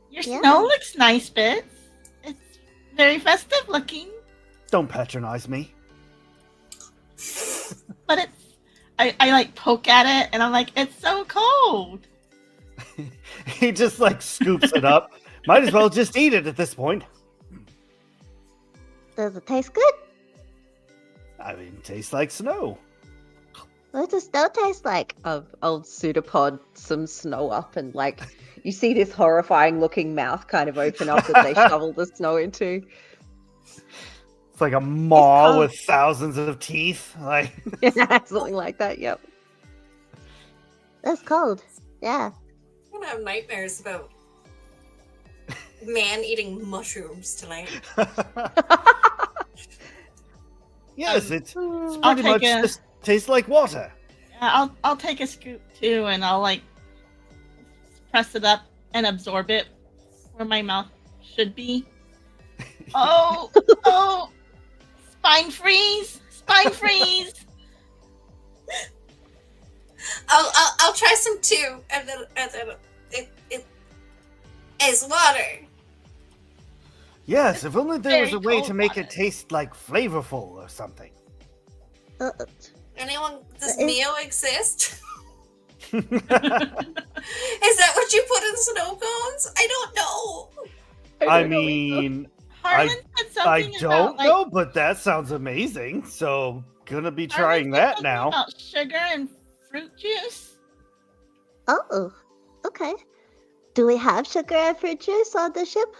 Your Yeah. snow looks nice, Bits. It's very festive looking, Don't patronize me. but it's. I like poke at it, and I'm like, it's so cold. He just like scoops it up. Might as well just eat it at this point. Does it taste good? I mean, it tastes like snow. What does snow taste like? I'll pseudopod some snow up and like you see this horrifying looking mouth kind of open up that they shovel the snow into. It's like a maw cold. with thousands of teeth. Like Something like that, yep. That's cold. Yeah. I'm gonna have nightmares about man eating mushrooms tonight. Yes, it's I'll pretty much take a- just tastes like water. Yeah, I'll take a scoop too, and I'll like press it up and absorb it where my mouth should be. Oh, spine freeze! Spine freeze! I'll try some too, and then it is water. Yes, if only there was a Very way to cold make water. it taste like flavorful or something. Anyone? Does It- Neo exist? Is that what you put in snow cones? I don't know. I mean, Harlan said something I about, don't like, know, but that sounds amazing. So, gonna be trying Harlan said that something now. About sugar and fruit juice. Oh. Okay. Do we have sugar and fruit juice on the ship?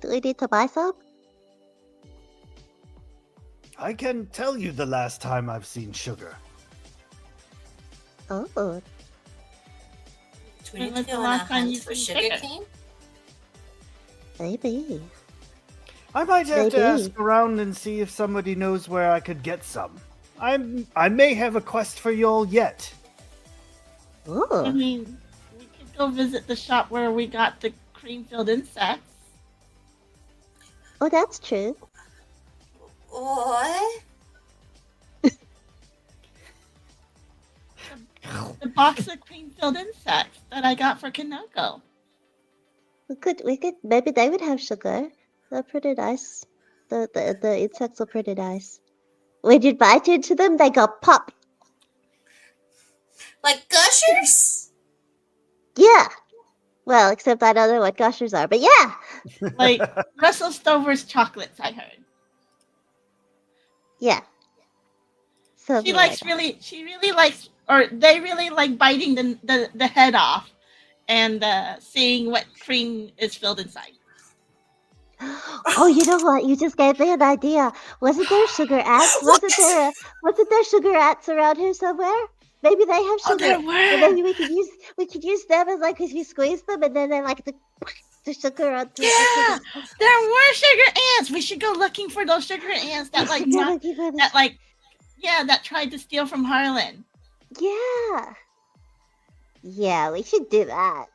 Do we need to buy some? I can tell you the last time I've seen sugar. Oh, Do we When need was to the go on a last time hunt you for seen sugar sugar? cane? maybe. I might have to Maybe. ask around and see if somebody knows where I could get some. I may have a quest for y'all yet. I Ooh. mean, we could go visit the shop where we got the cream-filled insects. Oh, that's true. What? The box of cream-filled insects that I got for Kanoko. We could, maybe they would have sugar. They're pretty nice. The insects are pretty nice. When you bite into them, they go pop. Like gushers? Yeah. Well, except I don't know what gushers are, but yeah. Like Russell Stover's chocolates, I heard. Yeah. She Something likes like really likes, or they really like biting the head off and seeing what cream is filled inside. that. Oh, you know what? You just gave me an idea. Wasn't there sugar ants? Wasn't there sugar ants around here somewhere? Maybe they have Oh, sugar. there And were. maybe we could use them as like if you squeeze them and then they're like the sugar on Yeah, there were sugar ants. We should go looking for those sugar ants that like that tried to steal from Harlan. Yeah. Yeah, we should do that.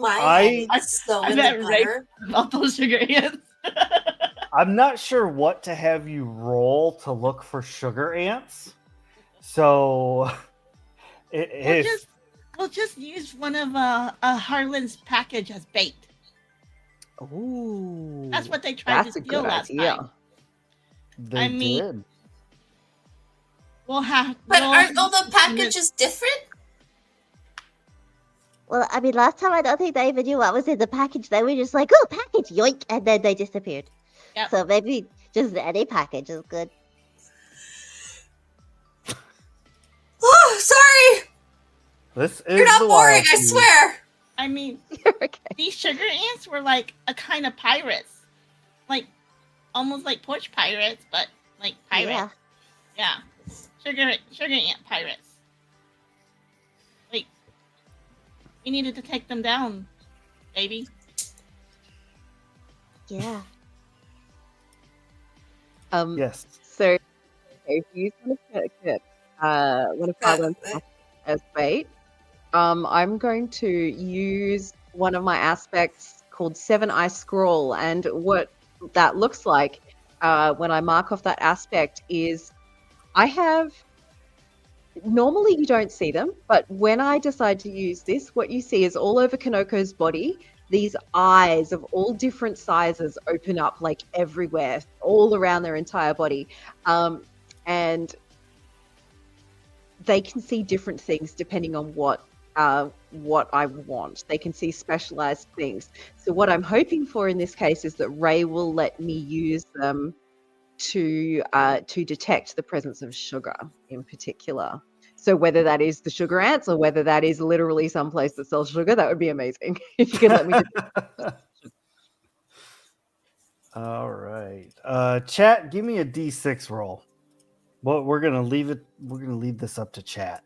My I- head is so I in bet the Ray- gutter. About those sugar ants. I'm not sure what to have you roll to look for sugar ants. So, We'll just use one of Harlan's package as bait. Ooh, That's what they tried to that's a steal good last idea. time. they I mean- did. We'll have. But we'll- aren't all the packages different? Well, I mean, last time I don't think they even knew what was in the package. They were just like, "Oh, package, yoink," and then they disappeared. Yep. So maybe just any package is good. Oh, sorry. This is You're not the boring, wild I seed. swear. I mean, You're okay. these sugar ants were like a kind of pirates, like almost like porch pirates, but like pirates. Yeah. Yeah, sugar ant pirates. Like, we needed to take them down, baby. Yeah. Yes. So if you want to get one of Harlan's as bait, I'm going to use one of my aspects called 7-Eye Scroll, and what that looks like when I mark off that aspect is I have. Normally you don't see them, but when I decide to use this, what you see is all over Kanoko's body, these eyes of all different sizes open up like everywhere, all around their entire body. And they can see different things depending on what I want. They can see specialized things. So what I'm hoping for in this case is that Ray will let me use them to detect the presence of sugar in particular. So whether that is the sugar ants or whether that is literally someplace that sells sugar, that would be amazing if you could let me detect. All right. Chat, give me a D6 roll. Well, we're gonna leave this up to chat.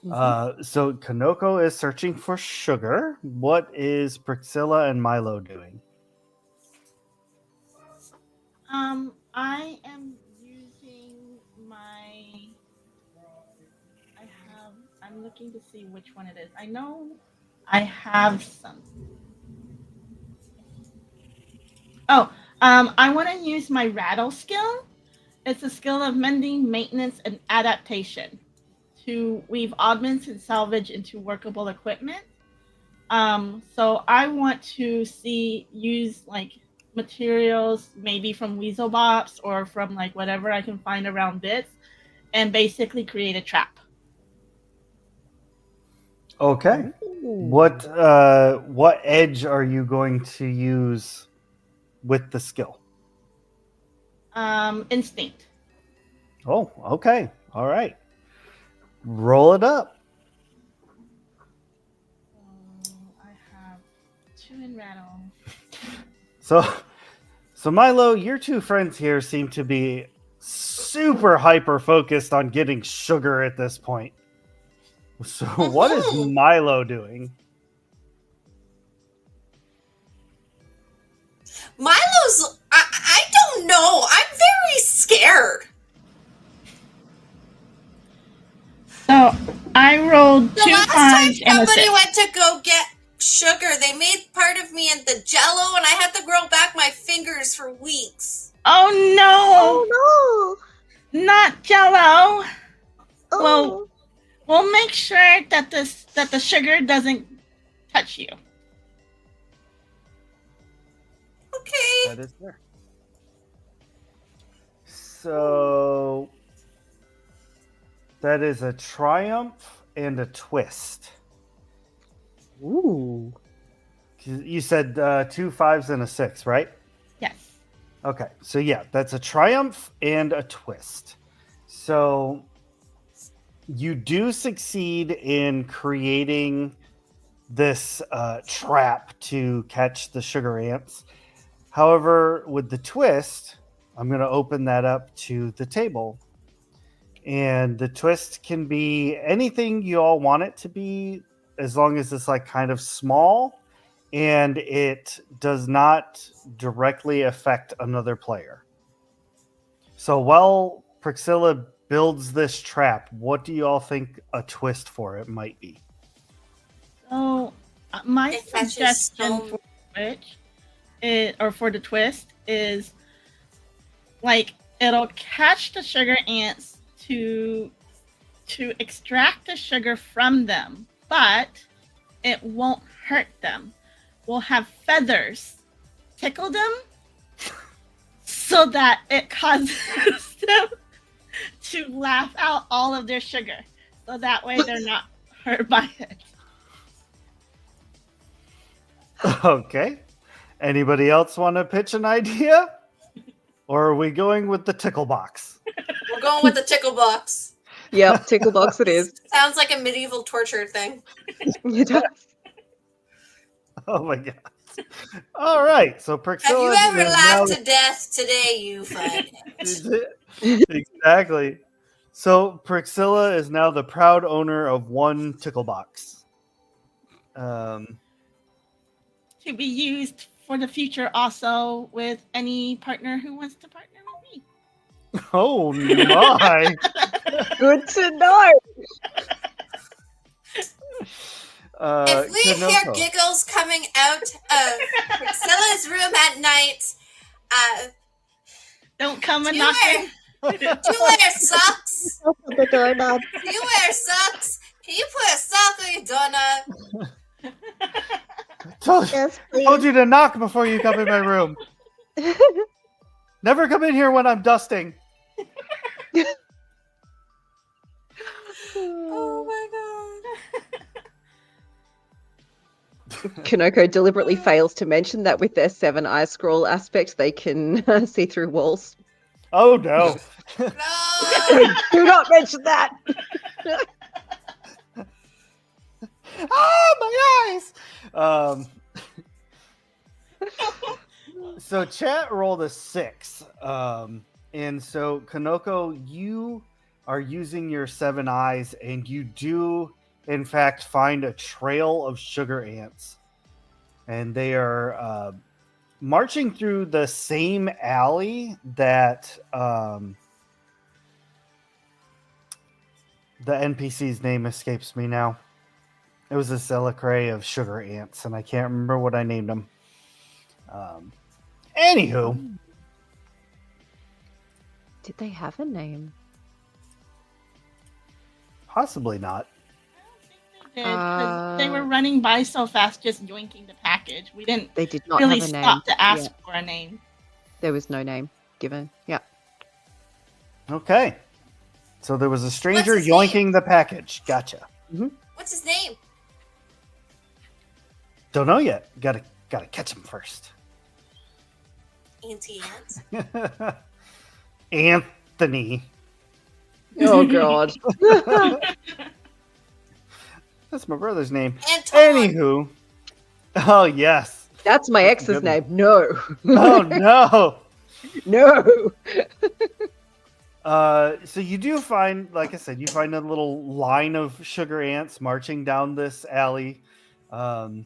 So Kanoko is searching for sugar. What is Priscilla and Milo doing? I am using my. I'm looking to see which one it is. I know I have some. Oh, I want to use my rattle skill. It's a skill of mending, maintenance, and adaptation to weave oddments and salvage into workable equipment. So I want to use like materials maybe from Weasel Bops or from like whatever I can find around bits and basically create a trap. Okay. What edge are you going to use with the skill? Instinct. Oh, okay. All right. Roll it up. So Milo, your two friends here seem to be super hyper focused on getting sugar at this point. So what is Milo doing? Milo's. I don't know. I'm very scared. So I rolled The two last time 5s and a somebody 6. went to go get sugar, they made part of me into Jello, and I had to grow back my fingers for weeks. Oh no! Oh Not Jello. no! Oh. Well, we'll make sure that the sugar doesn't touch you. Okay. That is there. So that is a triumph and a twist. Ooh. You said 2 5s and a 6, right? Yes. Okay, so yeah, that's a triumph and a twist. So you do succeed in creating this trap to catch the sugar ants. However, with the twist, I'm going to open that up to the table. And the twist can be anything you all want it to be, as long as it's like kind of small and it does not directly affect another player. So while Priscilla builds this trap, what do you all think a twist for it might be? So my It catches suggestion so- for which is, or for the twist is like it'll catch the sugar ants to extract the sugar from them, but it won't hurt them. We'll have feathers tickle them so that it causes them to laugh out all of their sugar. So that way they're not hurt by it. Okay. Anybody else want to pitch an idea? Or are we going with the tickle box? We're going with the tickle box. Yep, tickle box it is. Sounds like a medieval torture thing. It does. Oh my god. All right. So Have Priscilla you ever is laughed now- to death? Today you find it. Exactly. So Priscilla is now the proud owner of one tickle box. To be used for the future also with any partner who wants to partner with me. Oh my. Good to know. If we hear Kanoko. giggles coming out of Priscilla's room at night, Don't come and do you knock wear, it. do you wear socks? Open the doorknob. Do you wear socks? Can you put a sock on your doorknob? Told Yes, told please. you to knock before you come in my room. Never come in here when I'm dusting. Oh my god. Kanoko deliberately fails to mention that with their 7-eye scroll aspect, they can see through walls. Oh no. No. Do not mention that. Ah, my eyes. So chat rolled a 6. And so Kanoko, you are using your 7 eyes, and you do in fact find a trail of sugar ants. And they are marching through the same alley that the NPC's name escapes me now. It was a Zelicray of sugar ants, and I can't remember what I named them. Anywho, Did they have a name? possibly not. Did, 'cause they were running by so fast, just yoinking the package. We didn't They did not really have a name. stop to ask Yeah, for a name. there was no name given. Yeah. Okay. So there was a stranger What's his name? yoinking the package. Gotcha. What's his name? Don't know yet. Gotta catch him first. Auntie Ant. Anthony. Oh god. That's my brother's name. Anton. Anywho. Oh yes. That's my That's a ex's good one. name. No. Oh no. No. So you do find, like I said, you find a little line of sugar ants marching down this alley, kind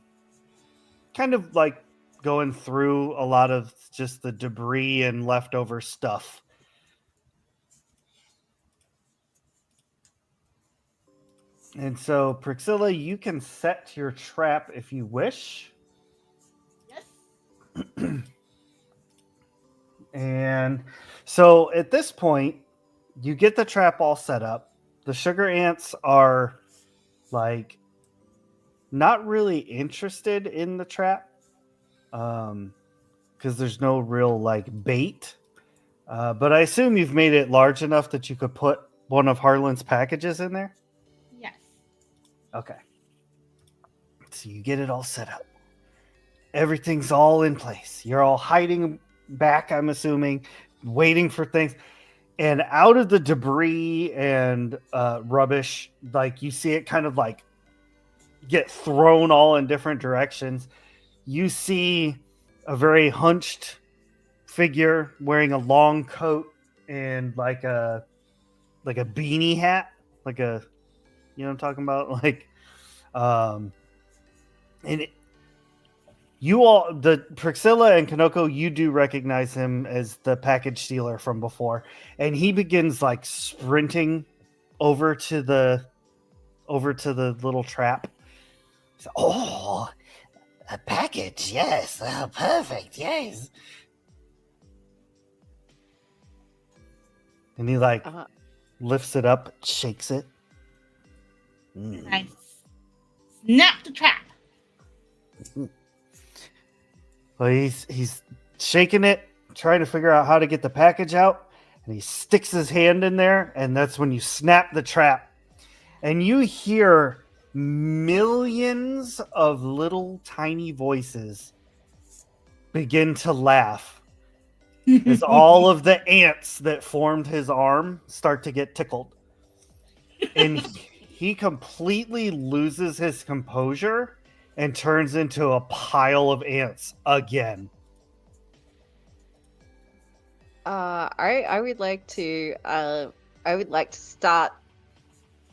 of like going through a lot of just the debris and leftover stuff. And so, Priscilla, you can set your trap if you wish. Yes. And so at this point, you get the trap all set up. The sugar ants are like not really interested in the trap because there's no real like bait. But I assume you've made it large enough that you could put one of Harlan's packages in there. Yes. Okay. So you get it all set up. Everything's all in place. You're all hiding back, I'm assuming, waiting for things. And out of the debris and rubbish, like you see it kind of like get thrown all in different directions. You see a very hunched figure wearing a long coat and like a beanie hat, like a, you know what I'm talking about? Like, and you all, the Priscilla and Kanoko, you do recognize him as the package stealer from before, and he begins like sprinting over to the little trap. He's like, oh, a package, yes, oh, perfect, yes. And he like lifts it up, shakes it. I snap the trap. Well, he's shaking it, trying to figure out how to get the package out, and he sticks his hand in there, and that's when you snap the trap. And you hear millions of little tiny voices begin to laugh as all of the ants that formed his arm start to get tickled. And he completely loses his composure and turns into a pile to again. I would like to start,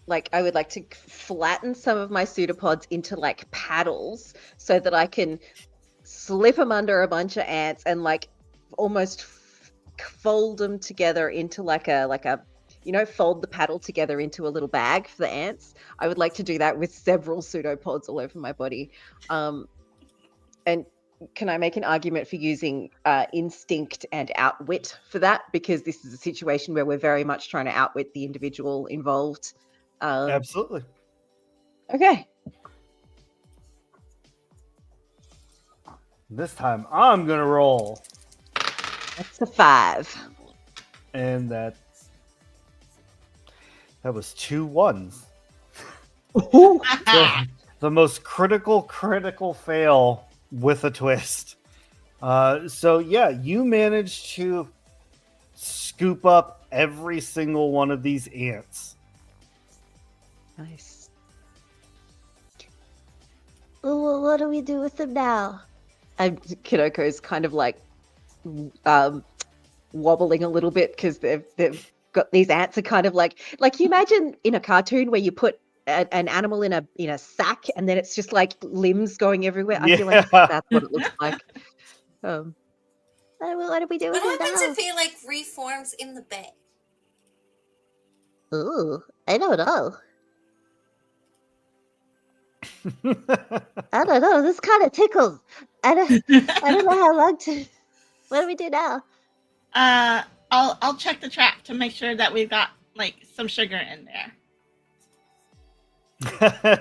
like, I would like to flatten some of my pseudopods into like paddles so that I can slip them under a bunch of ants and like almost fold them together into like a fold the paddle together into a little bag for the ants. I would like to do that with several pseudopods all over my body. And can I make an argument for using instinct and outwit for that? Because this is a situation where we're very much trying to outwit the individual involved. Absolutely. Okay. This time I'm going to roll. That's a 5. And that was 2 1s. The most critical fail with a twist. So yeah, you managed to scoop up every single one of these ants. Nice. Well, what do we do with them now? And Kidoko's kind of like wobbling a little bit because they've got these ants are kind of like you imagine in a cartoon where you put an animal in a sack and then it's just like limbs going everywhere. I feel like that's what it looks like. What do we do with What them happens now? if he like reforms in the bag? Ooh, I don't know. I don't know. This kind of tickles. I don't know how long to. What do we do now? I'll check the trap to make sure that we've got like some sugar in there.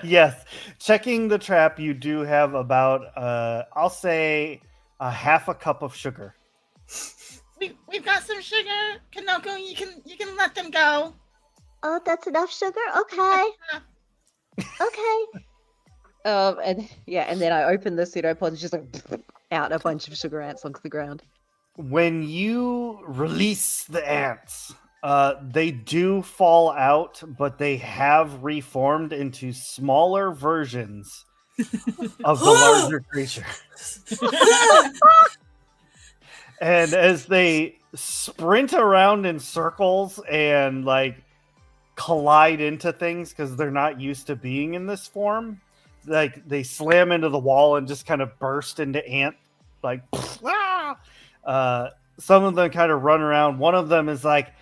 Yes. Checking the trap, you do have about I'll say a half a cup of sugar. We've got some sugar. Kanoko, you can let them go. Oh, that's enough sugar. Okay. Okay. And then I open the pseudopod and just like out a bunch of sugar ants onto the ground. When you release the ants, they do fall out, but they have reformed into smaller versions of the larger creature. And as they sprint around in circles and like collide into things because they're not used to being in this form, like they slam into the wall and just kind of burst into ant, like some of them kind of run around. One of them is like,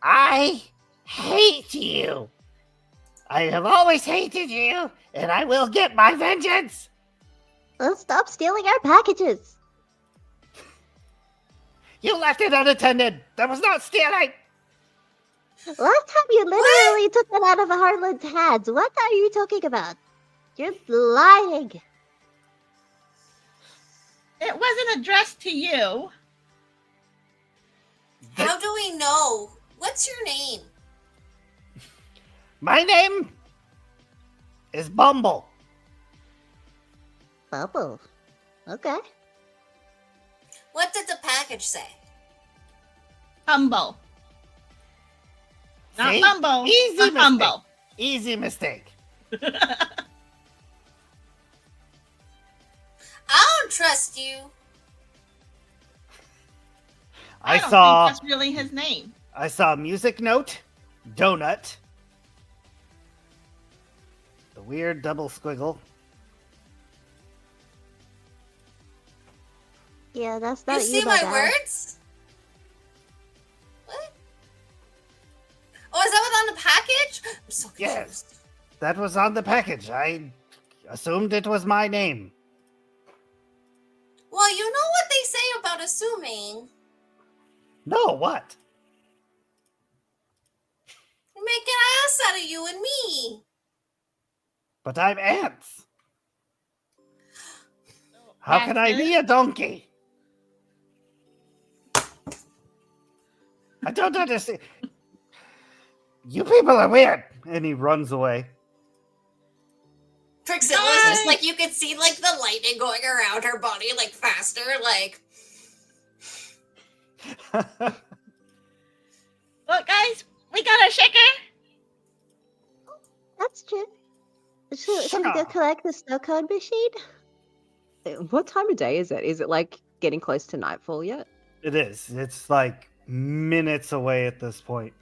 I hate you. I have always hated you, and I will get my vengeance. Well, stop stealing our packages. You left it unattended. That was not stealing. Last time you literally took it out of Harlan's hands. What are you talking about? You're lying. It wasn't addressed to you. How do we know? What's your name? My name is Bumble. Bubble. Okay. What did the package say? Humble. Not See? Bumble. Easy but mistake. humble. Easy mistake. I don't trust you. I don't saw think that's really his name. I saw music note, donut, the weird double squiggle. Yeah, that's You not see you, my guy. words? What? Oh, is that what's on the package? I'm so confused. Yes. That was on the package. I assumed it was my name. Well, you know what they say about assuming. No, what? You make an ass out of you and me. But I'm ants. How can I be a donkey? I don't understand. You people are weird. And he runs away. Prixilla's just like, you could see like the lightning going around her body like faster, like. Look, guys, we got a shaker. That's true. Should we go collect the snow cone machine? What time of day is it? Is it like getting close to nightfall yet? It is. It's like minutes away at this point.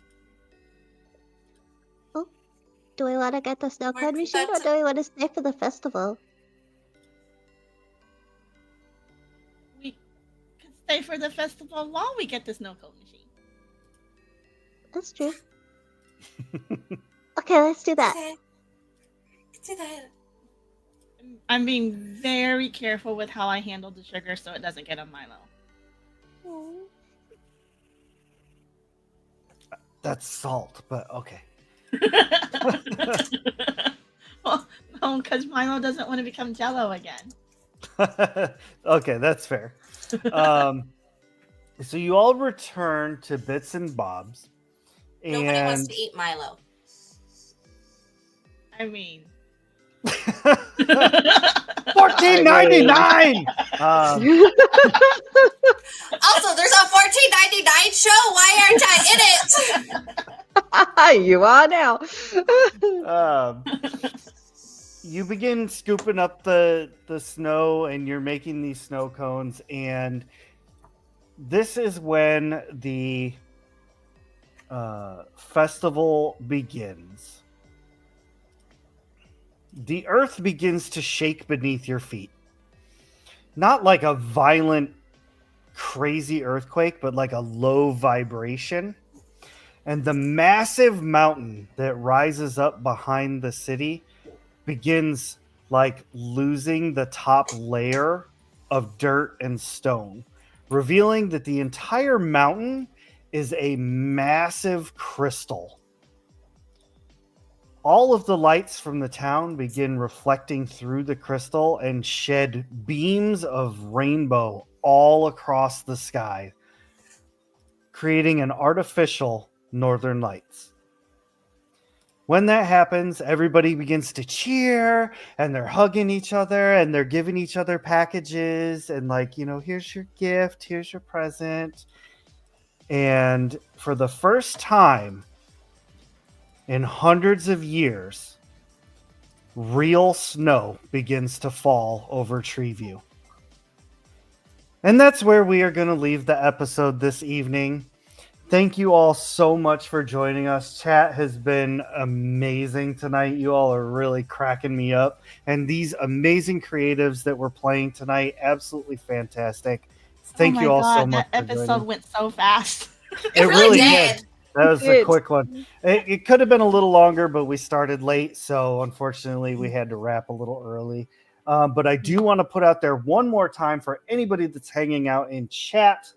Do we want to get the snow cone machine, or that's- do we want to stay for the festival? We can stay for the festival while we get the snow cone machine. That's true. Okay, let's do that. Okay. Do that. I'm being very careful with how I handle the sugar so it doesn't get on Milo. That's salt, but okay. Well, no, because Milo doesn't want to become Jello again. Okay, that's fair. So you all return to Bits and Bobs. Nobody wants And to eat Milo. I mean, $14.99. Also, there's a $14.99 show. Why aren't I in it? You are now. You begin scooping up the snow, and you're making these snow cones. And this is when the festival begins. The earth begins to shake beneath your feet. Not like a violent, crazy earthquake, but like a low vibration. And the massive mountain that rises up behind the city begins like losing the top layer of dirt and stone, revealing that the entire mountain is a massive crystal. All of the lights from the town begin reflecting through the crystal and shed beams of rainbow all across the sky, creating an artificial northern lights. When that happens, everybody begins to cheer, and they're hugging each other, and they're giving each other packages, and like, you know, here's your gift, here's your present. And for the first time in hundreds of years, real snow begins to fall over Treeview. And that's where we are going to leave the episode this evening. Thank you all so much for joining us. Chat has been amazing tonight. You all are really cracking me up. And these amazing creatives that we're playing tonight, absolutely fantastic. Thank you all so much. That episode went so fast. It really did. That was a quick one. It could have been a little longer, but we started late. So unfortunately, we had to wrap a little early. But I do want to put out there one more time for anybody that's hanging out in chat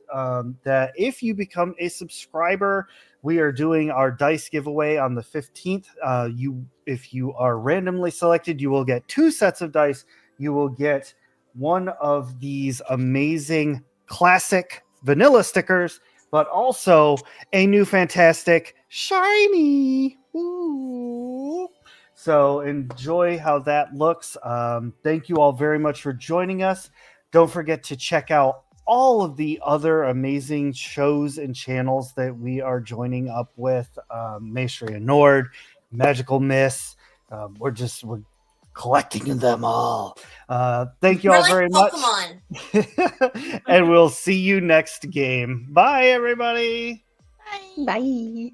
that if you become a subscriber, we are doing our dice giveaway on the 15th. If you are randomly selected, you will get 2 sets of dice. You will get one of these amazing classic vanilla stickers, but also a new fantastic shiny. Ooh. So enjoy how that looks. Thank you all very much for joining us. Don't forget to check out all of the other amazing shows and channels that we are joining up with. Maestria Nord, Magical Miss. We're collecting them all. Thank you all very much. And we'll see you next game. Bye, everybody. Bye. Bye.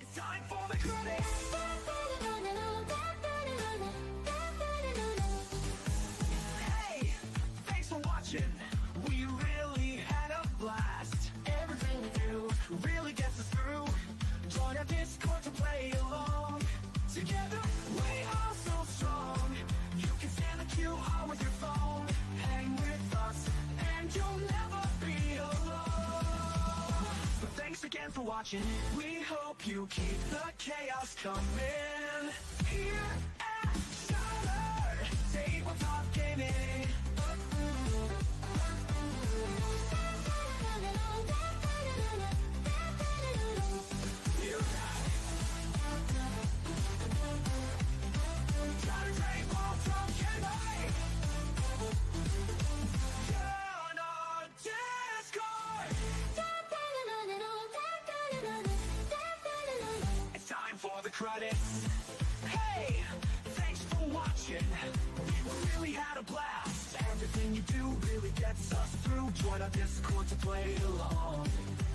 It's time for the credits. Hey, thanks for watching. We really had a blast. Everything we do really gets us through. Join our Discord to play along. Together, we are so strong. You can stand the QR with your phone. Hang with us, and you'll never be alone. So thanks again for watching. We hope you keep the chaos coming. Here at Shattered Tabletop Gaming. Shattered Tabletop Gaming. Join our Discord. It's time for the credits. Hey, thanks for watching. We really had a blast. Everything you do really gets us through. Join our Discord to play along.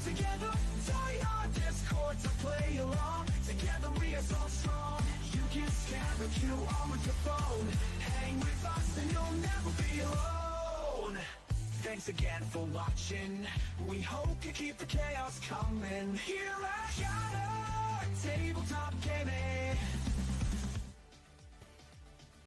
Together, join our Discord to play along. Together we are so strong. You can scan the QR with your phone. Hang with us and you'll never be alone. Thanks again for watching. We hope you keep the chaos coming. Here at Shattered Tabletop Gaming.